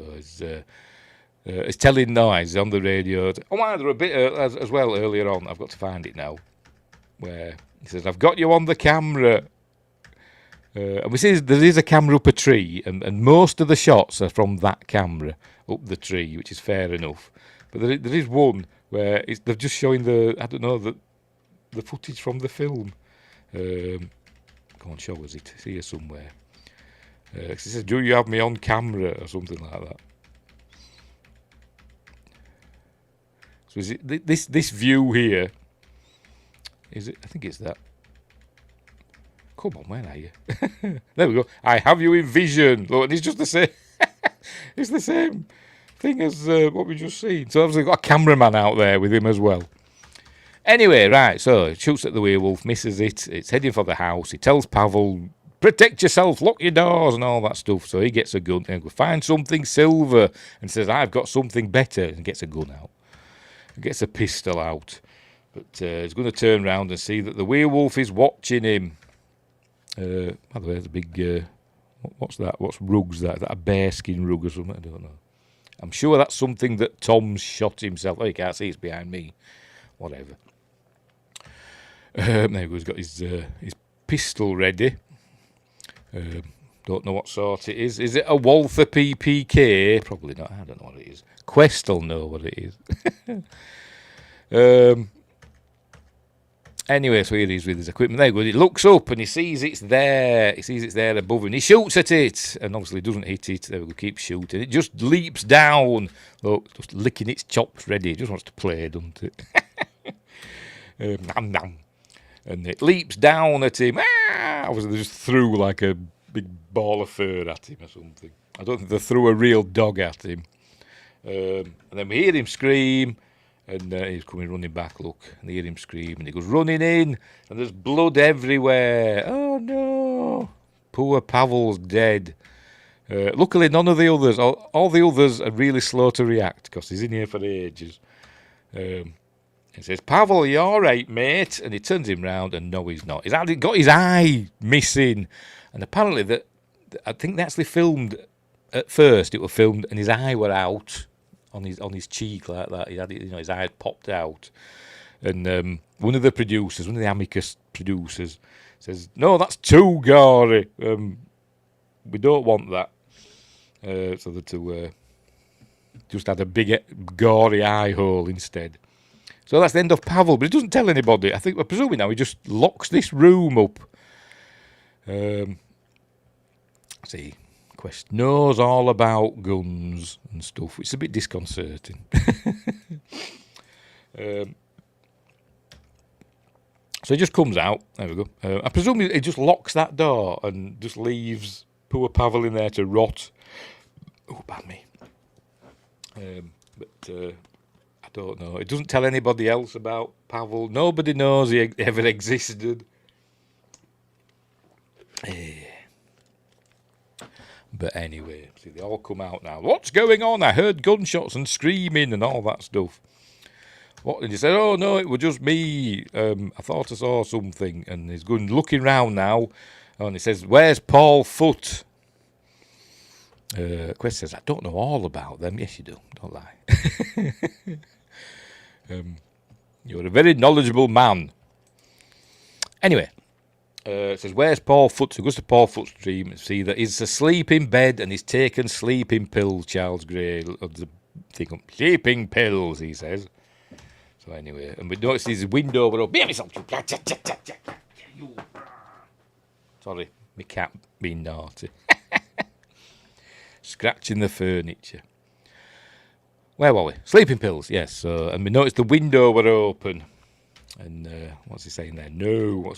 It's telling noise on the radio. Oh, there a bit as well earlier on. I've got to find it now. Where he says, "I've got you on the camera." And we see there is a camera up a tree, and most of the shots are from that camera up the tree, which is fair enough. But there is one where they're just showing the footage from the film. Come on, show us it. It's here somewhere. It says, "Do you have me on camera?" or something like that. So is it this view here? Is it? I think it's that. Come on, where are you? There we go. I have you in vision. Look, and it's just the same. It's the same thing as what we just seen. So obviously got a cameraman out there with him as well. Anyway, right. So it shoots at the werewolf, misses it. It's heading for the house. He tells Pavel, "Protect yourself, lock your doors," and all that stuff. So he gets a gun and goes, "Find something silver," and says, "I've got something better," and gets a gun out. He gets a pistol out. But he's going to turn around and see that the werewolf is watching him. By the way, there's a big... what's that? What's rugs? That? Is that a bearskin rug or something? I don't know. I'm sure that's something that Tom's shot himself. Oh, you can't see, it's behind me. Whatever. There he goes. He's got his pistol ready. Don't know what sort it is. Is it a Walther PPK? Probably not. I don't know what it is. Quest will know what it is. Anyway, so here he is with his equipment. There he goes. He looks up and he sees it's there. He sees it's there above him. He shoots at it, and obviously doesn't hit it. There we go. Keep shooting. It just leaps down. Look, just licking its chops ready. It just wants to play, doesn't it? Nom nom. And it leaps down at him. Obviously, they just threw like a big ball of fur at him or something. I don't think they threw a real dog at him. And then we hear him scream. And he's coming running back, look, and they hear him scream, and he goes running in, and there's blood everywhere. Oh no, poor Pavel's dead. Luckily, none of the others, all the others are really slow to react, because he's in here for ages. He says, "Pavel, you all right, mate?" And he turns him round, and no, he's not. He's actually got his eye missing, and apparently, I think they actually filmed, at first, it was filmed, and his eye were out. On his cheek like that, he had it, his eye had popped out, and one of the producers, one of the Amicus producers, says, "No, that's too gory. We don't want that." So that just had a big gory eye hole instead. So that's the end of Pavel, but he doesn't tell anybody. I think we're presuming now he just locks this room up. See. Quest knows all about guns and stuff. It's a bit disconcerting. So he just comes out. There we go. I presume he just locks that door and just leaves poor Pavel in there to rot. Oh, bad me. But I don't know. It doesn't tell anybody else about Pavel. Nobody knows he ever existed. But anyway, see, they all come out now. "What's going on? I heard gunshots and screaming and all that stuff." What? And he said, "Oh no, it was just me. I thought I saw something." And he's going looking round now, and he says, "Where's Paul Foot?" Quest says, "I don't know all about them." Yes, you do. Don't lie. You're a very knowledgeable man. Anyway. It says, "Where's Paul Foot?" So he goes to Paul Foot's dream and see that he's asleep in bed and he's taken sleeping pills. Charles Gray, sleeping pills, he says. So anyway, and we notice his window over. Sorry, my cat being naughty. Scratching the furniture. Where were we? Sleeping pills, yes. And we noticed the window were open. And what's he saying there? No,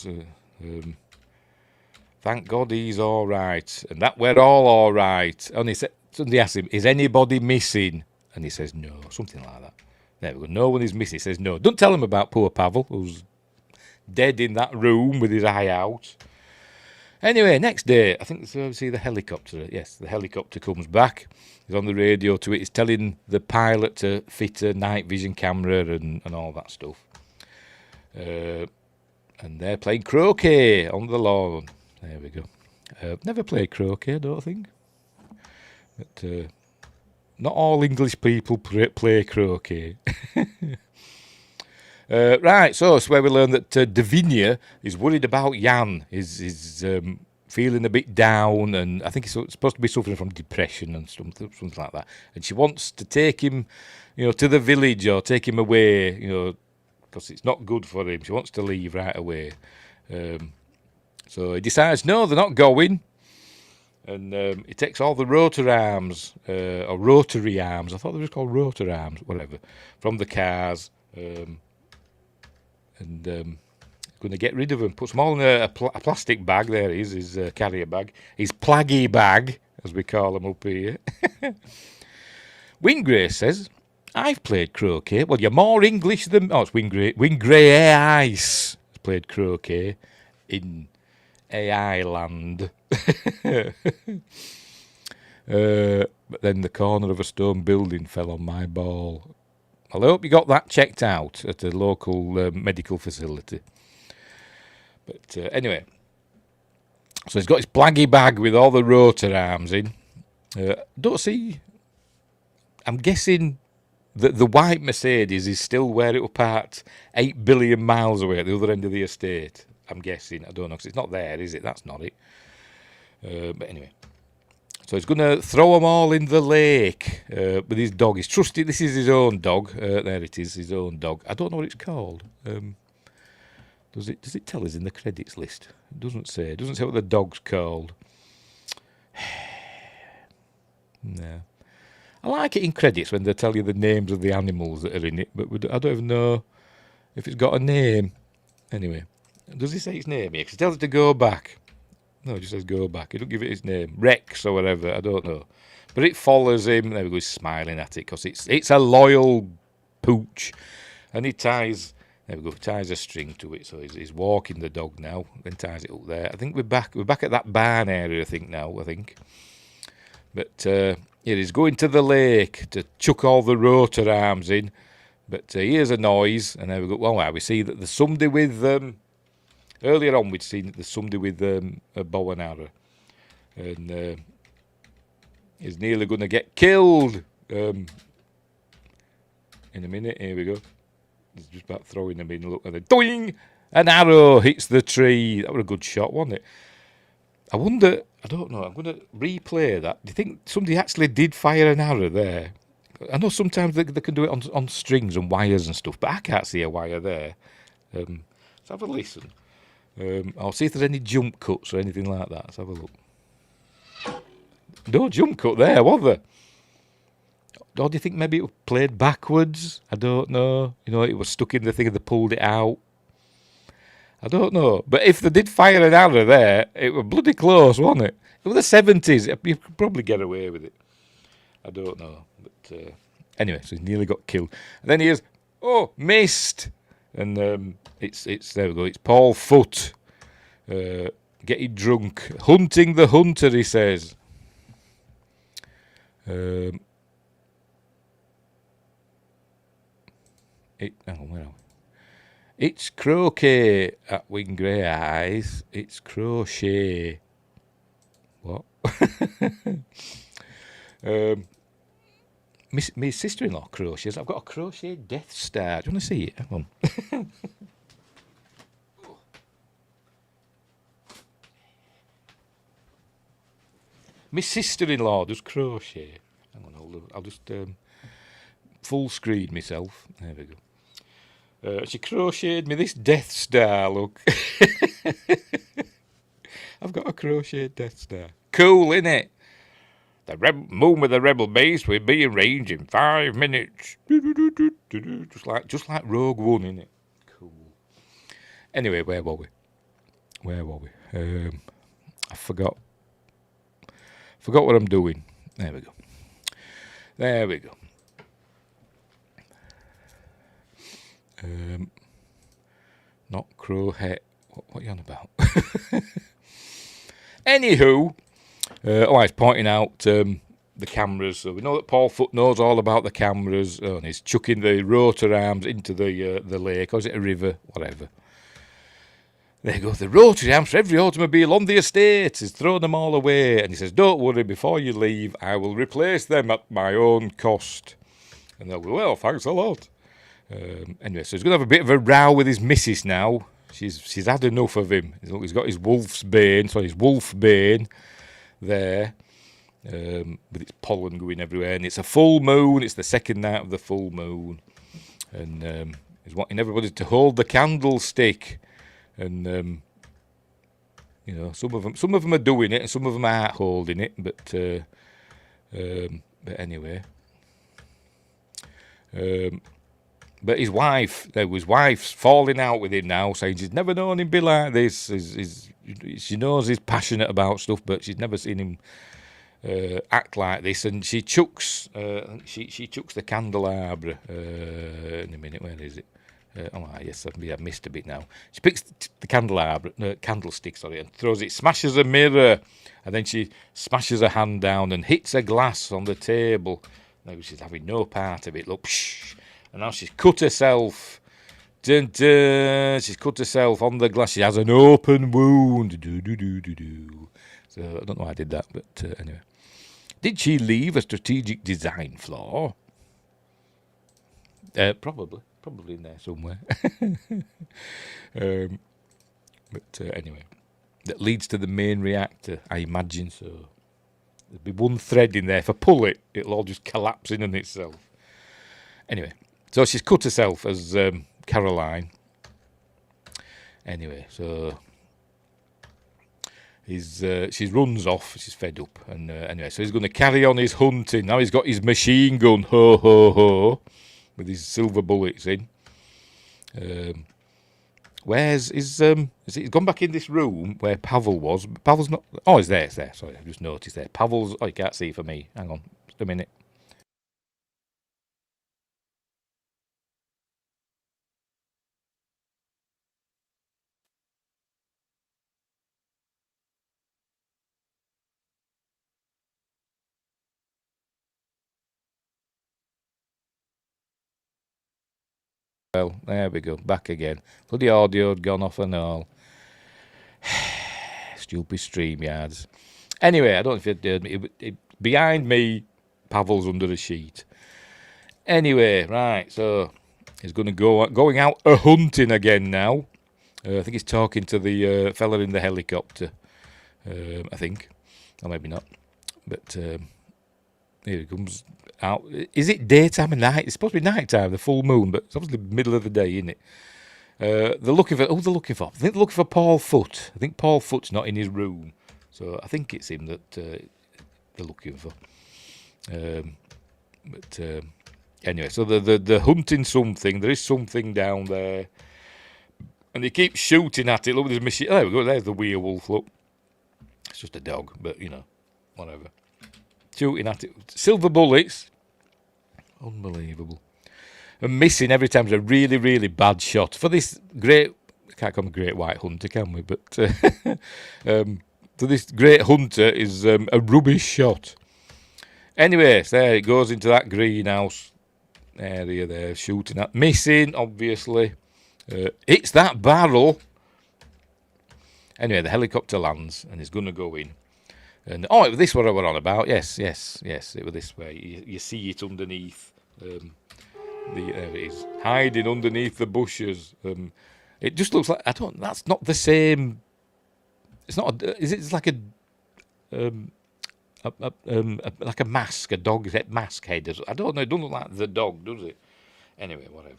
thank God he's all right, and that we're all right. And somebody asked him, "Is anybody missing?" And he says, "No," something like that. There we go. No one is missing. He says, "No." Don't tell him about poor Pavel, who's dead in that room with his eye out. Anyway, next day, I think we see the helicopter. Yes, the helicopter comes back. He's on the radio to it. He's telling the pilot to fit a night vision camera and all that stuff. And they're playing croquet on the lawn. There we go. Never played croquet, I don't think. But Not all English people play croquet. Right, so it's where we learn that Davinia is worried about Jan. He's feeling a bit down, and I think he's supposed to be suffering from depression and something like that. And she wants to take him, to the village or take him away, because it's not good for him. She wants to leave right away. So he decides, no, they're not going. And he takes all the rotor arms, or rotary arms, I thought they were called rotor arms, whatever, from the cars. And going to get rid of them. Puts them all in a plastic bag. There he is, his carrier bag. His plaggy bag, as we call them up here. Wingray says, I've played croquet. Well, you're more English than... Oh, it's Wingray. Wingray Ice has played croquet in AI land. But then the corner of a stone building fell on my ball. I hope you got that checked out at a local medical facility. But anyway, so he's got his plaggy bag with all the rotor arms in. Don't see... I'm guessing that the white Mercedes is still where it was parked 8 billion miles away at the other end of the estate. I'm guessing. I don't know, because it's not there, is it? That's not it. But anyway. So he's going to throw them all in the lake with his dog. He's trusty. This is his own dog. There it is, his own dog. I don't know what it's called. Does it tell us in the credits list? It doesn't say. It doesn't say what the dog's called. No. I like it in credits when they tell you the names of the animals that are in it, but I don't even know if it's got a name. Anyway, does he say its name here? Because it tells it to go back. No, it just says go back. It don't give it its name. Rex or whatever, I don't know. But it follows him. There we go, he's smiling at it because it's a loyal pooch. And he ties, there we go, ties a string to it. So he's walking the dog now, then ties it up there. I think we're back at that barn area, I think. But yeah, he's going to the lake to chuck all the rotor arms in. But he hears a noise, and there we go. Well, we see that there's somebody with... Earlier on, we'd seen that there's somebody with a bow and arrow. And he's nearly going to get killed. In a minute, here we go. He's just about throwing them in, look, and then doing an arrow hits the tree. That was a good shot, wasn't it? I wonder, I don't know, I'm going to replay that. Do you think somebody actually did fire an arrow there? I know sometimes they can do it on strings and wires and stuff, but I can't see a wire there. Let's have a listen. I'll see if there's any jump cuts or anything like that. Let's have a look. No jump cut there, was there? Or do you think maybe it was played backwards? I don't know. It was stuck in the thing and they pulled it out. I don't know. But if they did fire an arrow there, it was bloody close, wasn't it? It was the 70s. You could probably get away with it. I don't know. But anyway, so he nearly got killed. And then he is, missed. And it's there we go. It's Paul Foot getting drunk, hunting the hunter. He says. Where are we? It's croquet at Wingray Eyes. It's crochet. What? My sister-in-law crochets. I've got a crochet Death Star. Do you want to see it? Hang on. My sister-in-law does crochet. Hang on, I'll just full screen myself. There we go. She crocheted me this Death Star, look. I've got a crochet Death Star. Cool, innit? The moon with the rebel base will be in range in 5 minutes. Just like Rogue One, innit? Cool. Anyway, where were we? I forgot what I'm doing. There we go. Not crowhead. What are you on about? Anywho, I was pointing out the cameras. So we know that Paul Foot knows all about the cameras, and he's chucking the rotor arms into the lake, or is it a river? Whatever. There you go, the rotary arms for every automobile on the estate. He's thrown them all away. And he says, don't worry, before you leave, I will replace them at my own cost. And they'll go, well, thanks a lot. Anyway, so he's going to have a bit of a row with his missus now. She's had enough of him. He's got his wolf bane there, with its pollen going everywhere. And it's a full moon. It's the second night of the full moon. And he's wanting everybody to hold the candlestick. And you know, some of them are doing it, and some of them aren't holding it. But anyway, but his wife's falling out with him now, saying she's never known him be like this. She knows he's passionate about stuff, but she's never seen him act like this. And she chucks she chucks the candelabra in a minute. Where is it? Yes, I've missed a bit now. She picks the candlestick, and throws it, smashes a mirror, and then she smashes her hand down and hits a glass on the table. Now she's having no part of it. Look, psh, and now she's cut herself. Dun, dun, she's cut herself on the glass. She has an open wound. Do. So I don't know why I did that, but anyway. Did she leave a strategic design flaw? Probably in there somewhere. But anyway, that leads to the main reactor, I imagine so. There'll be one thread in there. If I pull it, it'll all just collapse in on itself. Anyway, so she's cut herself as Caroline. Anyway, so she runs off. She's fed up, and anyway, so he's going to carry on his hunting. Now he's got his machine gun, ho ho ho, with his silver bullets in. Where's his? He's gone back in this room where Pavel was. Pavel's not. Oh, it's there. Sorry, I just noticed there. Pavel's. Oh, you can't see for me. Hang on, just a minute. Well, there we go. Back again. Bloody audio had gone off and all. Stupid StreamYards. Anyway, I don't know if you'd heard me. Behind me, Pavel's under a sheet. Anyway, right, so he's going out hunting again now. I think he's talking to the fella in the helicopter. I think. Or maybe not. But here he comes out. Is it daytime and night? It's supposed to be nighttime, the full moon, but it's obviously the middle of the day, isn't it? They're looking for. Who they're looking for? I think they're looking for Paul Foot. I think Paul Foot's not in his room, so I think it's him that they're looking for. But anyway, so they're hunting something. There is something down there, and they keep shooting at it. Look at this machine. There we go. There's the werewolf. Look, it's just a dog, but you know, whatever. Shooting at it. Silver bullets. Unbelievable. And missing every time is a really, really bad shot. For this great... Can't call him a great white hunter, can we? But for this great hunter is a rubbish shot. Anyway, so there it goes into that greenhouse area there, shooting at... Missing, obviously. Hits that barrel. Anyway, the helicopter lands and is going to go in. And it was this what I were on about. Yes. It was this way. You see it underneath. There it is, hiding underneath the bushes. It just looks like That's not the same. It's not. It's like like a mask, a dog's mask head. I don't know. It doesn't look like the dog, does it? Anyway, whatever.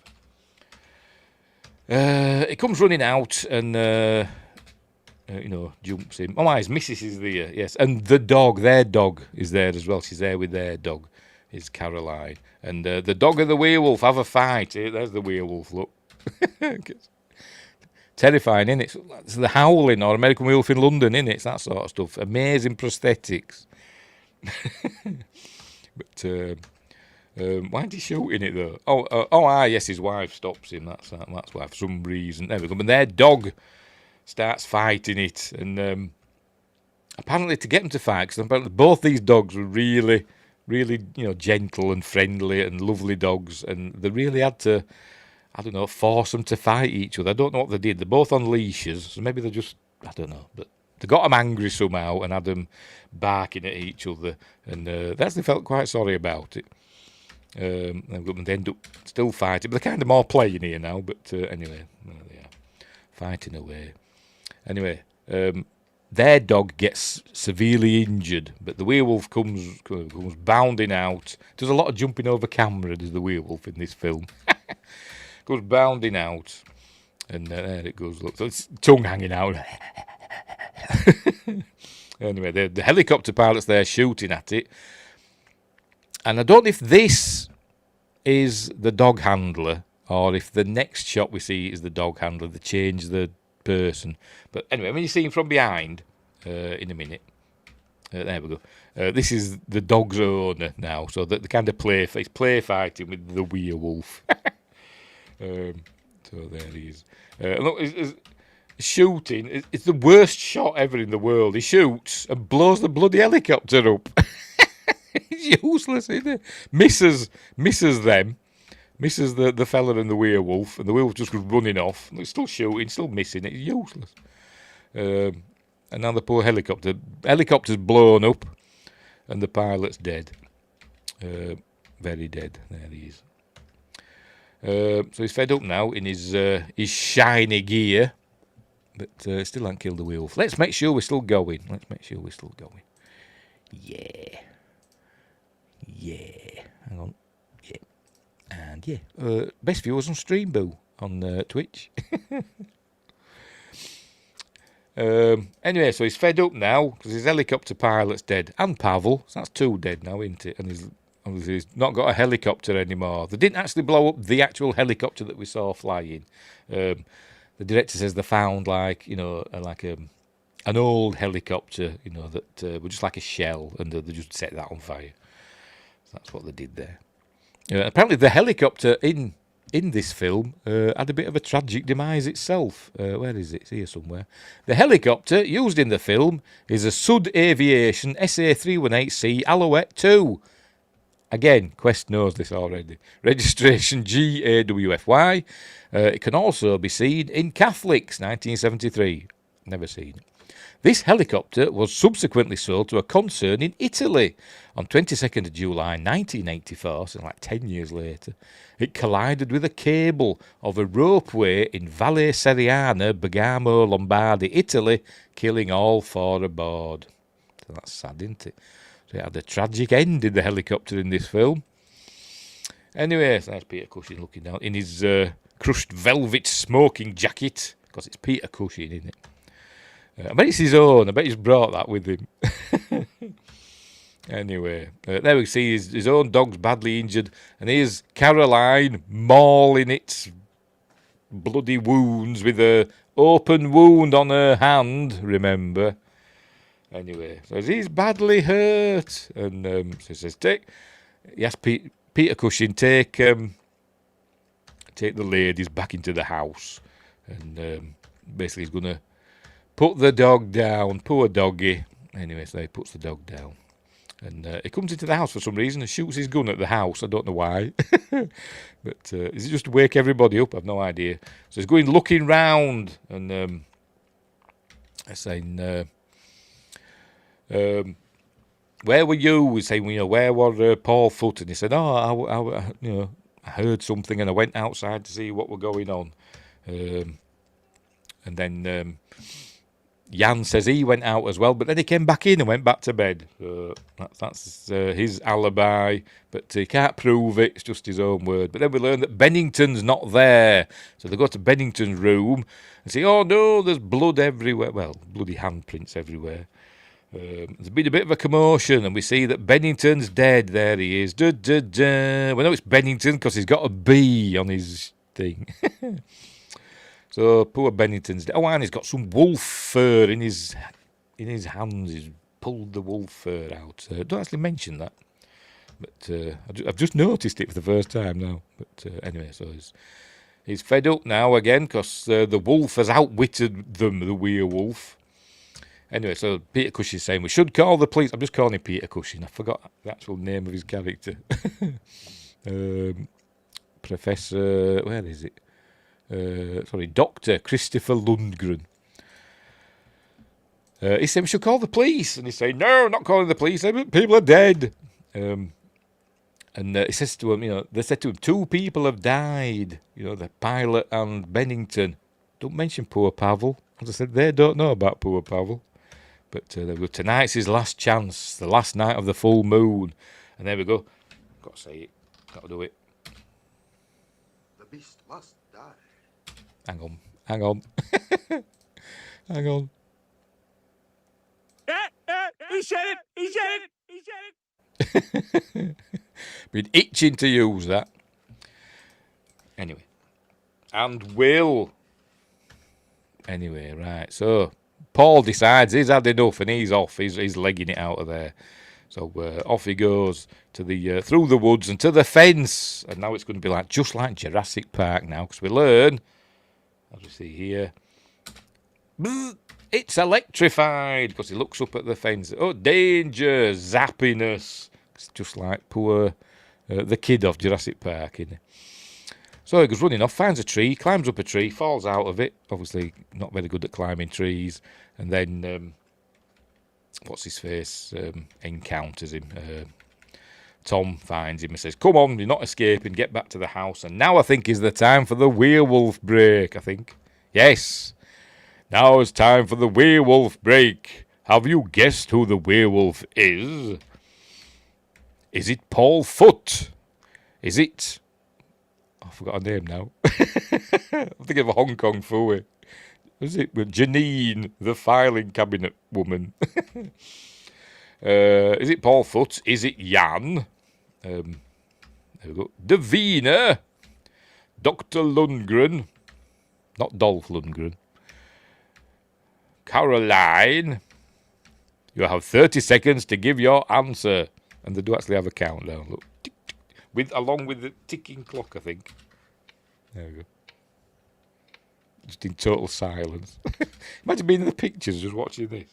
It comes running out and. Jumps in. Oh, his missus is there, yes. And the dog, their dog, is there as well. She's there with their dog, is Caroline. And the dog and the werewolf have a fight. There's the werewolf, look. Terrifying, isn't it? It's the Howling or American Werewolf in London, isn't it? It's that sort of stuff. Amazing prosthetics. But why is he shooting it, though? Yes, his wife stops him. That's why, for some reason. There we go. And their dog starts fighting it, and apparently to get them to fight, because apparently both these dogs were really, really, gentle and friendly and lovely dogs, and they really had to I don't know, force them to fight each other. I don't know what they did. They're both on leashes, so maybe they just, I don't know, but they got them angry somehow and had them barking at each other, and they actually felt quite sorry about it. They end up still fighting, but they're kind of more playing here now. But anyway, there they are, fighting away. Anyway, their dog gets severely injured, but the werewolf comes bounding out. There's a lot of jumping over camera. There's the werewolf in this film. Goes bounding out, and there it goes. Look, so it's tongue hanging out. Anyway, the helicopter pilot's there shooting at it. And I don't know if this is the dog handler or if the next shot we see is the dog handler. They change the person. But anyway, when you see him from behind, in a minute, there we go. This is the dog's owner now. So the kind of he's play fighting with the werewolf. So there he is. Look, he's shooting. It's the worst shot ever in the world. He shoots and blows the bloody helicopter up. It's useless, isn't it? Misses them. Misses the fella and the werewolf. And the werewolf just goes running off. He's still shooting, still missing it. It's useless. And now the poor helicopter's blown up. And the pilot's dead. Very dead. There he is. So he's fed up now in his shiny gear, but still hasn't killed the werewolf. Let's make sure we're still going. Yeah. Hang on. Yeah. And yeah. Best viewers on Streamboo on Twitch. Anyway, so he's fed up now because his helicopter pilot's dead, and Pavel. So that's 2 dead now, isn't it? And he's not got a helicopter anymore. They didn't actually blow up the actual helicopter that we saw flying. The director says they found an old helicopter, that was just like a shell, and they just set that on fire. So that's what they did there. Apparently, the helicopter in this film had a bit of a tragic demise itself. Where is it? It's here somewhere. The helicopter used in the film is a Sud Aviation SA318C Alouette 2. Again, Quest knows this already. Registration GAWFY. It can also be seen in Catholics, 1973. Never seen it. This helicopter was subsequently sold to a concern in Italy on 22nd of July 1984, so like 10 years later. It collided with a cable of a ropeway in Valle Seriana, Bergamo, Lombardy, Italy, killing all 4 aboard. So that's sad, isn't it? So it had a tragic end in the helicopter in this film. Anyway, so that's Peter Cushing looking down in his crushed velvet smoking jacket, because it's Peter Cushing, isn't it? I bet it's his own. I bet he's brought that with him. Anyway, there we see his own dog's badly injured, and here's Caroline mauling its bloody wounds with an open wound on her hand, remember? Anyway, so he's badly hurt, and so he says, Peter Cushing, take the ladies back into the house, and basically he's going to put the dog down, poor doggy. Anyway, so he puts the dog down. And he comes into the house for some reason and shoots his gun at the house. I don't know why. But is it just to wake everybody up? I've no idea. So he's going looking round and saying, where were you? He's saying, where were Paul Foot? And he said, I heard something and I went outside to see what were going on. And then Jan says he went out as well, but then he came back in and went back to bed. That's his alibi, but he can't prove it. It's just his own word. But then we learn that Bennington's not there. So they go to Bennington's room and say, oh no, there's blood everywhere. Well, bloody handprints everywhere. There's been a bit of a commotion, and we see that Bennington's dead. There he is. We know it's Bennington because he's got a B on his thing. So poor Bennington's dead. Oh, and he's got some wolf fur in his hands. He's pulled the wolf fur out. Don't actually mention that, but I've just noticed it for the first time now. But anyway, so he's fed up now again because the wolf has outwitted them, the werewolf. Anyway, so Peter Cushing's saying we should call the police. I'm just calling him Peter Cushing. I forgot the actual name of his character. Professor, where is it? Dr. Christopher Lundgren. He said we should call the police, and he's saying, no, not calling the police, people are dead. And he says to him, they said to him, 2 people have died, the pilot and Bennington. Don't mention poor Pavel. As I said, they don't know about poor Pavel. But there we go. Tonight's his last chance, the last night of the full moon. And there we go. Got to say it. Got to do it.
The beast must die.
Hang on. Hang on. Hang on.
He said it! He said it! He said it!
Been itching to use that. Anyway. And will. Anyway, right. So, Paul decides he's had enough and he's off. He's legging it out of there. So, off he goes to the through the woods and to the fence. And now it's going to be just like Jurassic Park now. Because we learn, as we see here, it's electrified. Because he looks up at the fence. Oh, danger, zappiness. It's just like poor the kid off Jurassic Park, isn't it? So he goes running off, finds a tree, climbs up a tree, falls out of it. Obviously not very good at climbing trees. And then, what's his face, encounters him. Tom finds him and says, come on, you're not escaping, get back to the house. And now I think is the time for the werewolf break, I think. Yes, now it's time for the werewolf break. Have you guessed who the werewolf is? Is it Paul Foot? Is it... I forgot her name now. I'm thinking of a Hong Kong fooey. Was it Janine, the filing cabinet woman? Is it Paul Foot? Is it Jan? There we go. Davina. Dr. Lundgren. Not Dolph Lundgren. Caroline. You have 30 seconds to give your answer. And they do actually have a countdown. Look. Along with the ticking clock, I think. There we go. Just in total silence. Imagine being in the pictures just watching this.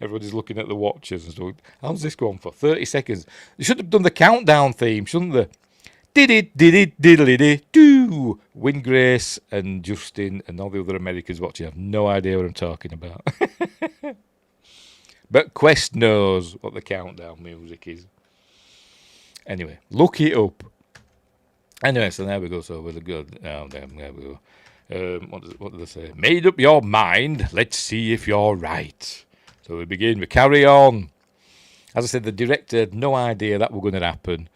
Everybody's looking at the watches and stuff. How's this going for? 30 seconds. They should have done the countdown theme, shouldn't they? Did it, diddly do. Win Grace and Justin and all the other Americans watching have no idea what I'm talking about. But Quest knows what the countdown music is. Anyway, look it up. Anyway, so there we go. So we're good. Oh, there we go. What did they say? Made up your mind. Let's see if you're right. So we begin. We carry on. As I said, the director had no idea that was going to happen.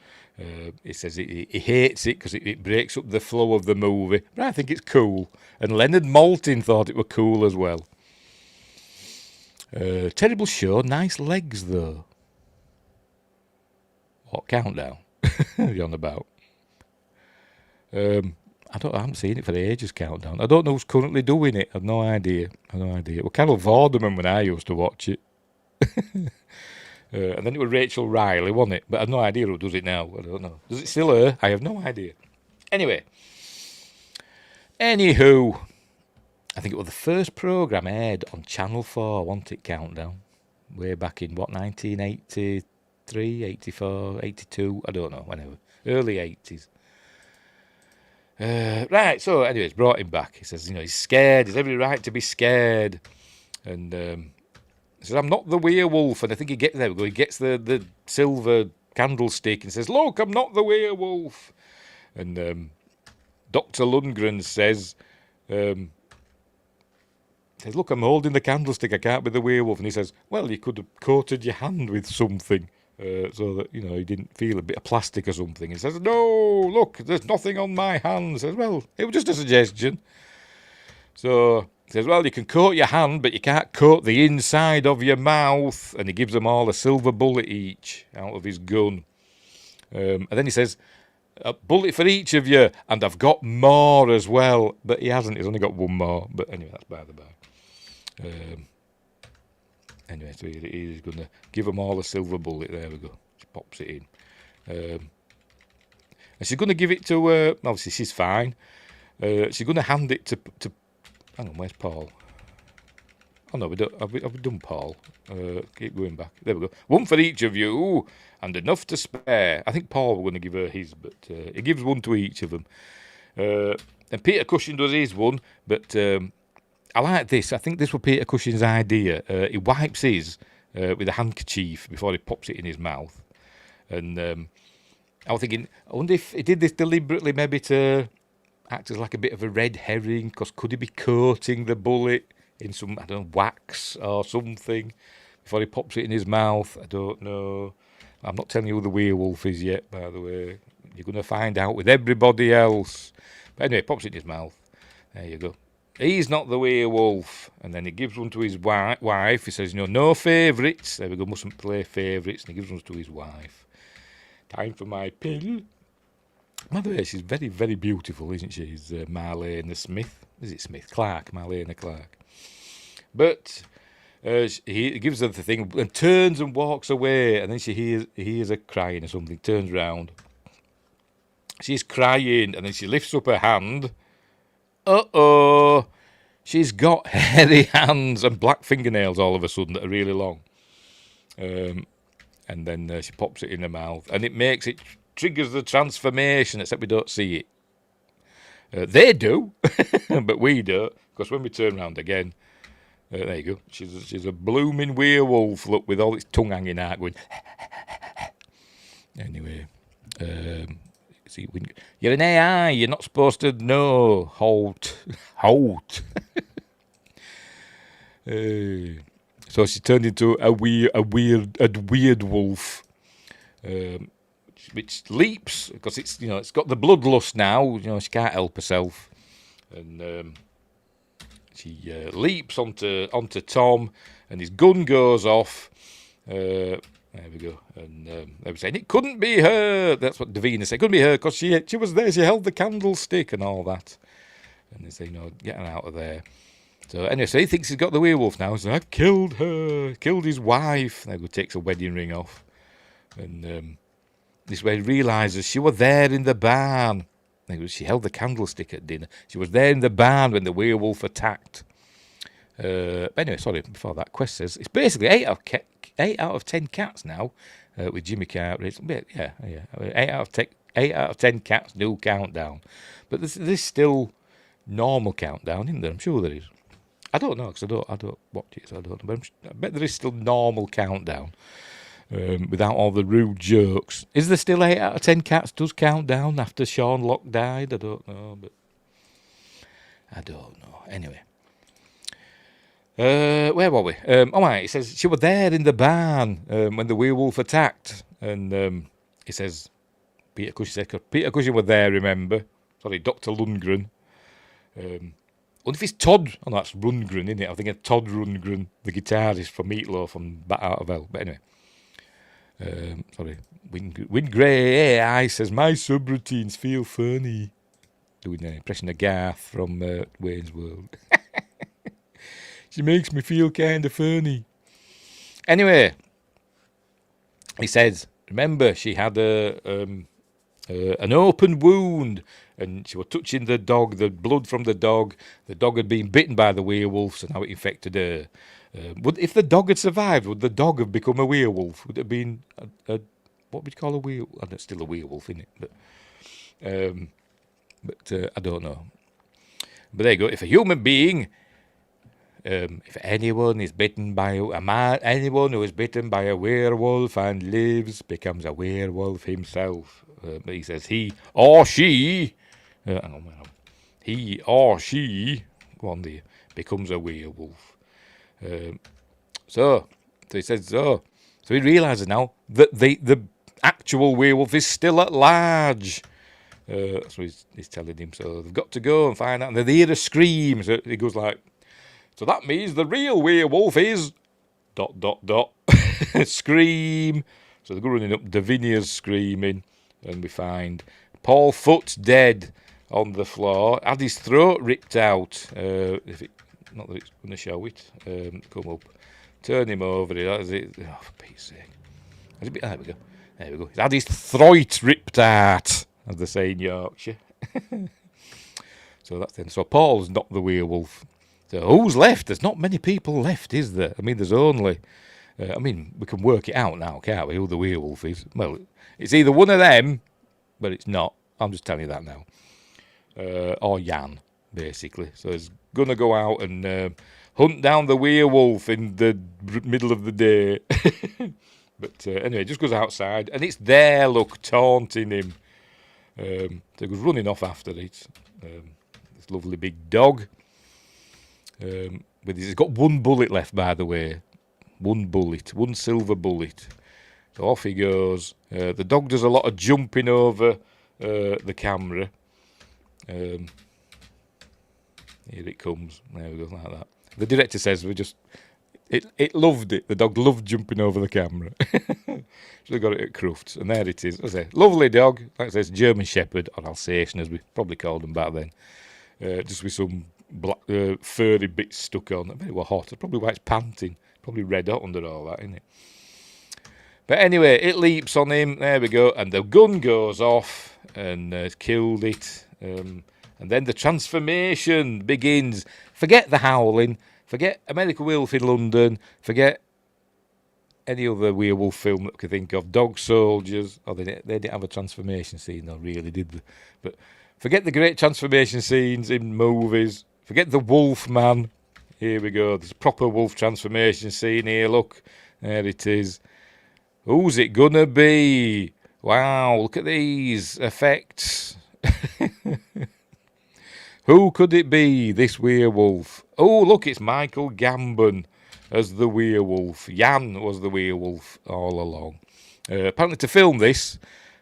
He says he hates it because it breaks up the flow of the movie. But I think it's cool. And Leonard Maltin thought it were cool as well. Terrible show. Nice legs, though. What countdown are you on about? I haven't seen it for ages, countdown. I don't know who's currently doing it. I've no idea. Well, Carol Vorderman when I used to watch it. And then it was Rachel Riley, wasn't it? But I've no idea who does it now. I don't know. Does it still her? I have no idea. Anywho, I think it was the first programme aired on Channel 4, wasn't it, Countdown? Way back in, 1983, 84, 82? I don't know, whenever. Early 80s. Right, so anyways, brought him back. He says, he's scared. He's every right to be scared. And he says, I'm not the werewolf. And I think he gets the silver candlestick and says, look, I'm not the werewolf. And Dr. Lundgren says, look, I'm holding the candlestick. I can't be the werewolf. And he says, well, you could have coated your hand with something. So that, he didn't feel a bit of plastic or something. He says, no, look, there's nothing on my hand. He says, well, it was just a suggestion. So he says, well, you can coat your hand, but you can't coat the inside of your mouth. And he gives them all a silver bullet each out of his gun. And then he says, a bullet for each of you, and I've got more as well. But he hasn't. He's only got one more. But anyway, that's by the by. Anyway, so he's going to give them all a silver bullet. There we go. She pops it in. And she's going to give it to... obviously, she's fine. She's going to hand it to... Hang on, where's Paul? Oh no, we don't. Have we done Paul? Keep going back. There we go. One for each of you, and enough to spare. I think Paul, we're going to give her his, but he gives one to each of them. And Peter Cushing does his one, but I like this. I think this was Peter Cushing's idea. He wipes his with a handkerchief before he pops it in his mouth. And I was thinking, I wonder if he did this deliberately, maybe to act as like a bit of a red herring, because could he be coating the bullet in some, I don't know, wax or something before he pops it in his mouth? I don't know. I'm not telling you who the werewolf is yet, by the way. You're going to find out with everybody else. But anyway, pops it in his mouth. There you go. He's not the werewolf. And then he gives one to his wife. He says, no favourites. There we go, mustn't play favourites. And he gives one to his wife. Time for my pill. By the way, she's very, very beautiful, isn't she? She's Marlena Smith. Is it Smith? Clark. Marlena Clark. But he gives her the thing and turns and walks away. And then he hears her crying or something. Turns round. She's crying. And then she lifts up her hand. Uh-oh. She's got hairy hands and black fingernails all of a sudden that are really long. And then she pops it in her mouth. And it triggers the transformation, except we don't see it. They do, but we don't. Because when we turn round again, there you go. She's a blooming werewolf, look, with all its tongue hanging out, going. Anyway, see, you're an AI. You're not supposed to know. Halt. So she turned into a weird wolf, which leaps because it's got the bloodlust now. She can't help herself, and she leaps onto Tom, and his gun goes off. There we go, and they were saying it couldn't be her. That's what Davina said. It couldn't be her because she was there. She held the candlestick and all that. And they say, get her out of there. So anyway, so he thinks he's got the werewolf now. So I've killed her, killed his wife. Now he takes a wedding ring off, and this way he realises she was there in the barn. She held the candlestick at dinner. She was there in the barn when the werewolf attacked. But anyway, sorry, before that, Quest says it's basically 8 out of 10 cats now with Jimmy Carter. Yeah. 8 out of 10 cats do countdown, but there's still normal countdown, isn't there? I'm sure there is. I don't know because I don't watch it, so I don't know. But I bet there is still normal countdown without all the rude jokes. Is there still 8 out of 10 cats does countdown after Sean Locke died? I don't know, but I don't know. Anyway, where were we? All right, it says she was there in the barn when the werewolf attacked, and it says Peter Cushing was there. Remember? Sorry, Dr. Lundgren. What if it's Todd? Oh, no, that's Rundgren, isn't it? I'm thinking Todd Rundgren, the guitarist from Meatloaf from Bat Out of Hell. But anyway, sorry. Wind Grey AI says, my subroutines feel funny. Doing an impression of Garth from Wayne's World. She makes me feel kind of funny. Anyway, he says, remember, she had an open wound. And she was touching the dog, the blood from the dog. The dog had been bitten by the werewolf, so now it infected her. If the dog had survived, would the dog have become a werewolf? Would it have been what would you call a werewolf? It's still a werewolf, isn't it? But I don't know. But there you go. If a human being, if anyone is bitten by anyone who is bitten by a werewolf and lives becomes a werewolf himself. But he says he or she. He or she, go on there, becomes a werewolf. So he says so. So he realises now that the actual werewolf is still at large. That's what he's telling him. So they've got to go and find out. And they hear a scream. So he goes like, so that means the real werewolf is ... scream. So they go running up. Davinia's screaming. And we find Paul Foot dead on the floor, had his throat ripped out. Not that it's going to show it. Come up, turn him over. That's it. Oh, for Pete's sake! There we go. There we go. He's had his throat ripped out, as they say in Yorkshire. So that's then. So Paul's not the werewolf. So who's left? There's not many people left, is there? I mean, there's only... we can work it out now, can't we, who the werewolf is? Well, it's either one of them, but it's not. I'm just telling you that now. Or Jan, basically. So he's going to go out and hunt down the werewolf in the middle of the day. But anyway, just goes outside, and it's there, look, taunting him. So he goes running off after it. This lovely big dog. He's got one bullet left, by the way. One silver bullet. So off he goes. The dog does a lot of jumping over the camera. Here it comes. There we go, like that. The director says it loved it. The dog loved jumping over the camera. Should have got it at Crufts. And there it is. I say, lovely dog. Like I say, it's German Shepherd, or Alsatian, as we probably called them back then. Just with some black furry bits stuck on. I bet it was hot. That's probably why it's panting. Probably red hot under all that, isn't it? But anyway, it leaps on him. There we go. And the gun goes off and killed it. And then the transformation begins. Forget the howling. Forget American Werewolf in London. Forget any other werewolf film that I could think of. Dog Soldiers. Oh, they didn't have a transformation scene, though, really, did they? But forget the great transformation scenes in movies. Forget the Wolf Man. Here we go. There's a proper wolf transformation scene here. Look. There it is. Who's it gonna be? Wow, look at these effects. Who could it be, this werewolf? Oh, look, it's Michael Gambon as the werewolf. Jan was the werewolf all along. Apparently to film this,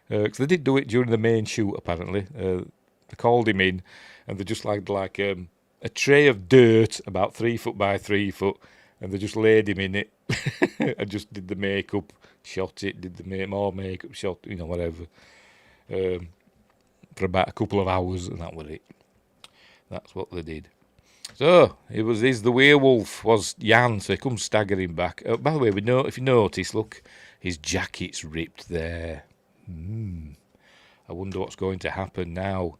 because they did do it during the main shoot, apparently. They called him in, and they just like a tray of dirt about 3 foot by 3 foot, and they just laid him in it and just did the makeup, shot it, did the more makeup, shot, whatever, for about a couple of hours, and that was it. That's what they did. So, the werewolf was Jan, so he comes staggering back. By the way, if you notice, look, his jacket's ripped there. I wonder what's going to happen now.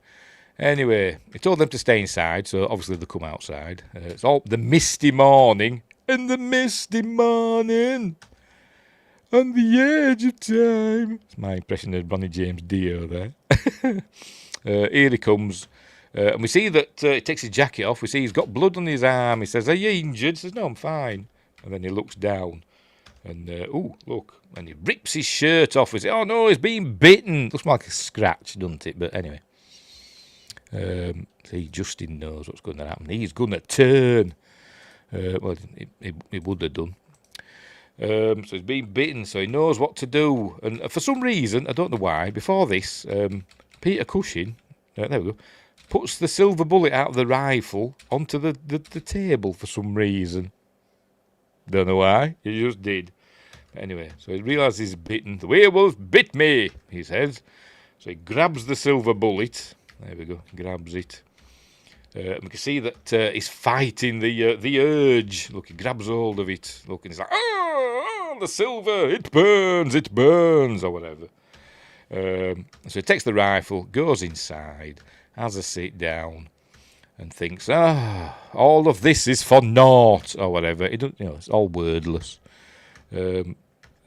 Anyway, he told them to stay inside, so obviously they come outside. It's all the misty morning, and the misty morning, on the edge of time. It's my impression of Ronnie James Dio there. Here he comes, and we see that he takes his jacket off. We see he's got blood on his arm. He says, "Are you injured?" He says, "No, I'm fine." And then he looks down, and look, and he rips his shirt off. He says, "Oh no, he's been bitten." Looks like a scratch, doesn't it? But anyway. See, Justin knows what's going to happen. He's going to turn. Well, he would have done. So he's been bitten, so he knows what to do. And for some reason, I don't know why, before this, Peter Cushing, there we go, puts the silver bullet out of the rifle onto the table for some reason. Don't know why, he just did. But anyway, so he realises he's bitten. The werewolf bit me, he says. So he grabs the silver bullet. There we go, grabs it. We can see that he's fighting the urge. Look, he grabs hold of it. Look, and he's like, oh, the silver, it burns, or whatever. So he takes the rifle, goes inside, has a sit down, and thinks, all of this is for naught, or whatever. It's all wordless. And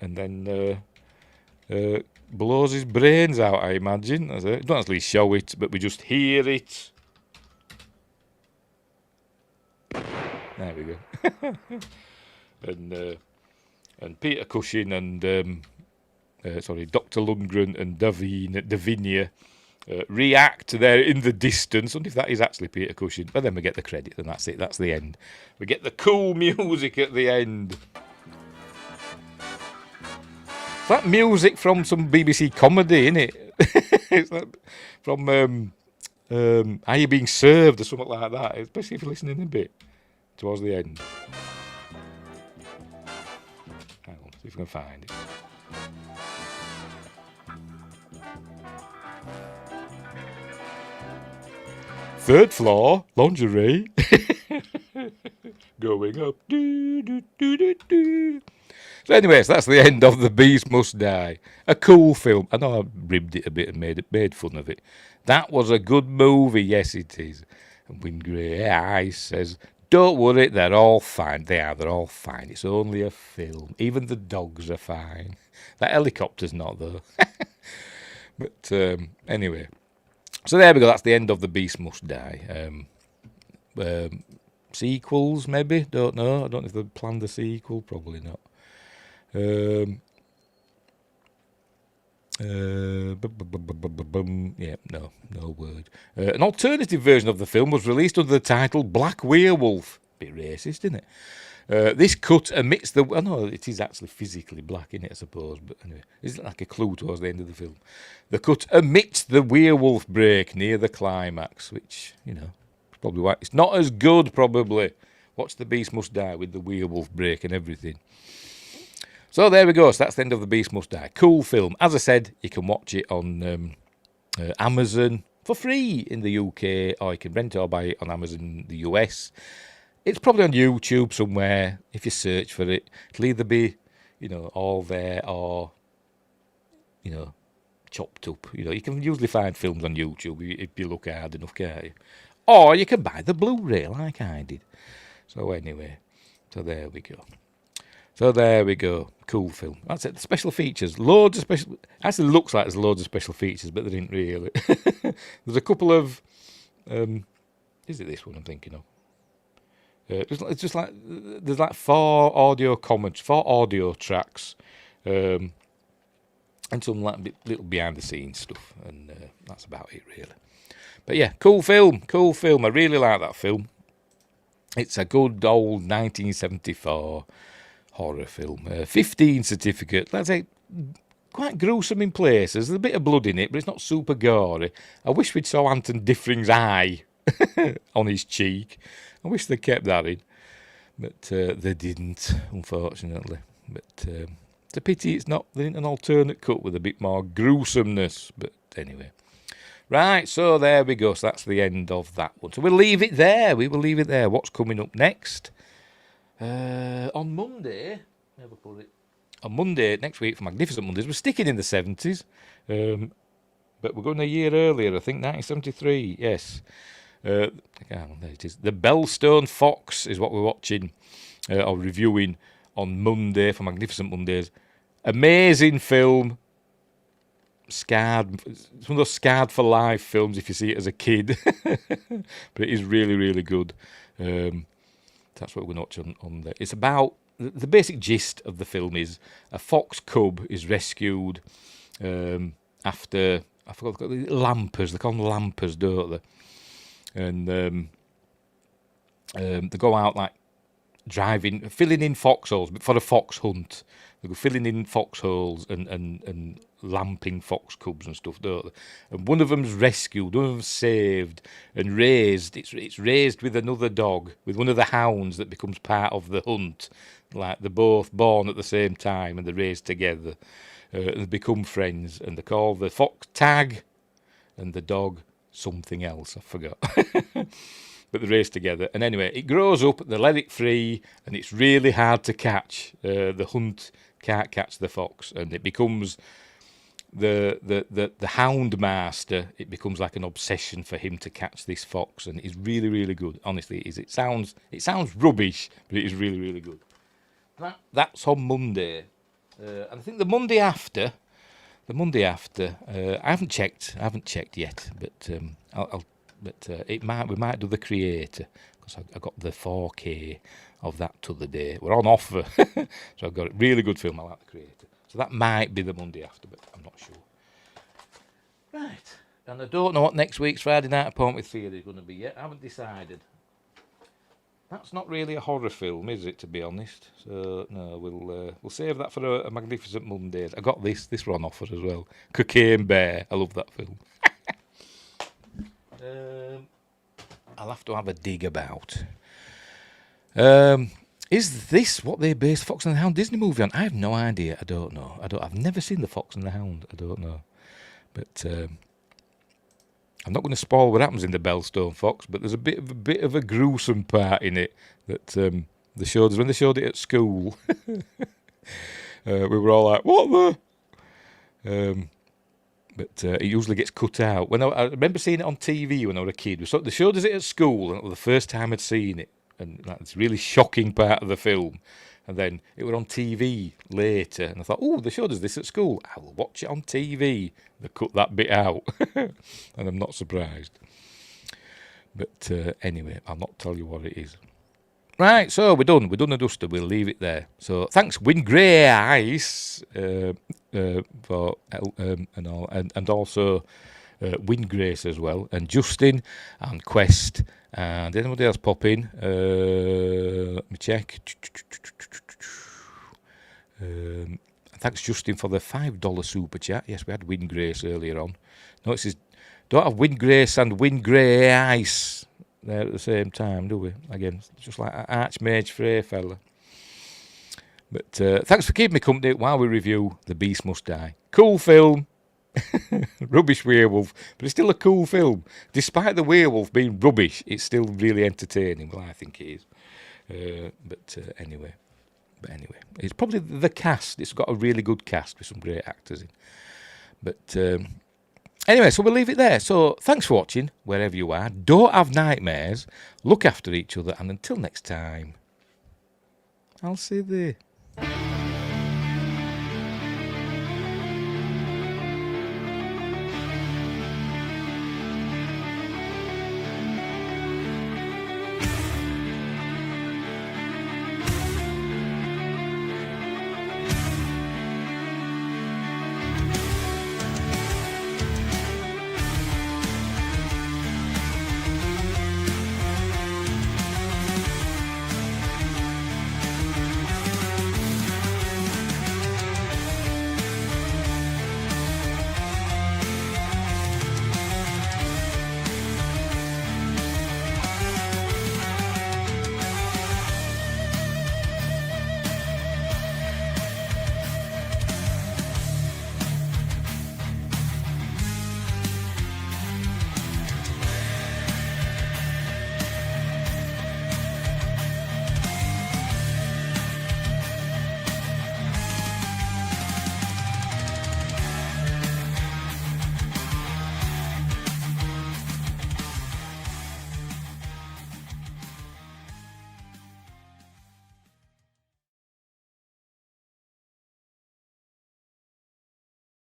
then blows his brains out, I imagine. Don't actually show it, but we just hear it. There we go. And Peter Cushing and Dr. Lundgren and Davinia react there in the distance. I wonder if that is actually Peter Cushing. But then we get the credit, and that's it. That's the end. We get the cool music at the end. That music from some BBC comedy, isn't it? It's like from Are You Being Served or something like that, especially if you're listening a bit towards the end. Hang on, see if we can find it. Third floor, lingerie. Going up. Do, do, do, do, do. So anyways, that's the end of The Beast Must Die. A cool film. I know I ribbed it a bit and made fun of it. That was a good movie, yes it is. And Wingray Eyes says, Don't worry, they're all fine. They're all fine. It's only a film. Even the dogs are fine. That helicopter's not, though. But anyway. So there we go. That's the end of The Beast Must Die. Sequels, maybe? Don't know. I don't know if they've planned a sequel. Probably not. Yeah, no word. An alternative version of the film was released under the title Black Werewolf. Bit racist, isn't it? This cut omits the... Oh, no, it is actually physically black, isn't it, I suppose? But anyway, it's like a clue towards the end of the film. The cut omits the werewolf break near the climax, which, you know, probably why it's not as good, probably. Watch The Beast Must Die with the werewolf break and everything. So there we go. So that's the end of The Beast Must Die. Cool film. As I said, you can watch it on Amazon for free in the UK, or you can rent it or buy it on Amazon in the US. It's probably on YouTube somewhere. If you search for it, it'll either be, you know, all there or, you know, chopped up. You know, you can usually find films on YouTube if you look hard enough, can't you? Or you can buy the Blu-ray like I did. So anyway, so there we go. Cool film. That's it. Special features. Loads of special... Actually, looks like there's loads of special features, but there didn't really. There's a couple of... is it this one I'm thinking of? It's just like... There's like 4 audio comments, 4 audio tracks, and some like little behind-the-scenes stuff, and that's about it, really. But yeah, cool film. I really like that film. It's a good old 1974... horror film. 15 certificate. Let's say quite gruesome in places. There's a bit of blood in it, but it's not super gory. I wish we'd saw Anton Diffring's eye on his cheek. I wish they kept that in, but they didn't, unfortunately. But it's a pity it's not. There isn't an alternate cut with a bit more gruesomeness. But anyway, right. So there we go. So that's the end of that one. So we'll leave it there. We will leave it there. What's coming up next? On Monday, never put it. On Monday next week for Magnificent Mondays, we're sticking in the 70s, but we're going a year earlier. I think 1973. Yes, there it is. The Bellstone Fox is what we're watching or reviewing on Monday for Magnificent Mondays. Amazing film. Scarred. It's one of those scarred for life films if you see it as a kid, but it is really, really good. That's what we're going to watch on there. It's about the basic gist of the film is a fox cub is rescued after I forgot the lampers. They call them lampers, don't they? And they go out like driving, filling in foxholes for a fox hunt. They go filling in foxholes and lamping fox cubs and stuff, don't they? And one of them's rescued, one of them's saved and raised. It's raised with another dog, with one of the hounds that becomes part of the hunt. Like they're both born at the same time and they're raised together. And they become friends, and they call the fox Tag and the dog something else. I forgot. But they race together. And anyway, it grows up, they let it free, and it's really hard to catch. The hunt can't catch the fox, and it becomes the hound master. It becomes like an obsession for him to catch this fox, and it's really, really good. Honestly, it is. It sounds rubbish, but it is really, really good. That's on Monday. And I think the Monday after, I haven't checked yet, but we might do The Creator, because I got the 4K of that t'other day. We're on offer, so I've got a really good film. I like The Creator, so that might be the Monday after, but I'm not sure. Right, and I don't know what next week's Friday Night Appointment with Fear is going to be yet. I haven't decided. That's not really a horror film, is it, to be honest? So, no, we'll save that for a Magnificent Mondays. I got this one on offer as well. Cocaine Bear. I love that film. I'll have to have a dig about. Is this what they based Fox and the Hound Disney movie on? I have no idea. I don't know. I've never seen the Fox and the Hound. I don't know. But I'm not going to spoil what happens in the Bellstone Fox, but there's a bit of a gruesome part in it that they showed us when they showed it at school. We were all like, "What the?" But it usually gets cut out. When I remember seeing it on TV when I was a kid. They showed us it at school, and it was the first time I'd seen it. and like this really shocking part of the film. And then it were on TV later, and I thought, oh, they showed us this at school. I will watch it on TV. They cut that bit out, and I'm not surprised. But anyway, I'll not tell you what it is. Right, so we're done. We're done a duster. We'll leave it there. So thanks, Wind Grey Ice, for and all, and also Wind Grace as well, and Justin and Quest, and anybody else pop in. Let me check. Thanks, Justin, for the $5 super chat. Yes, we had Wind Grace earlier on. No, it says don't have Wind Grace and Wind Grey Ice there at the same time, do we? Again, just like Archmage Frey fella. But thanks for keeping me company while we review The Beast Must Die. Cool film. Rubbish werewolf, but it's still a cool film. Despite the werewolf being rubbish, it's still really entertaining. Well, I think it is. But anyway, it's probably the cast. It's got a really good cast with some great actors in. But anyway, so we'll leave it there. So thanks for watching, wherever you are. Don't have nightmares. Look after each other, and until next time, I'll see you there.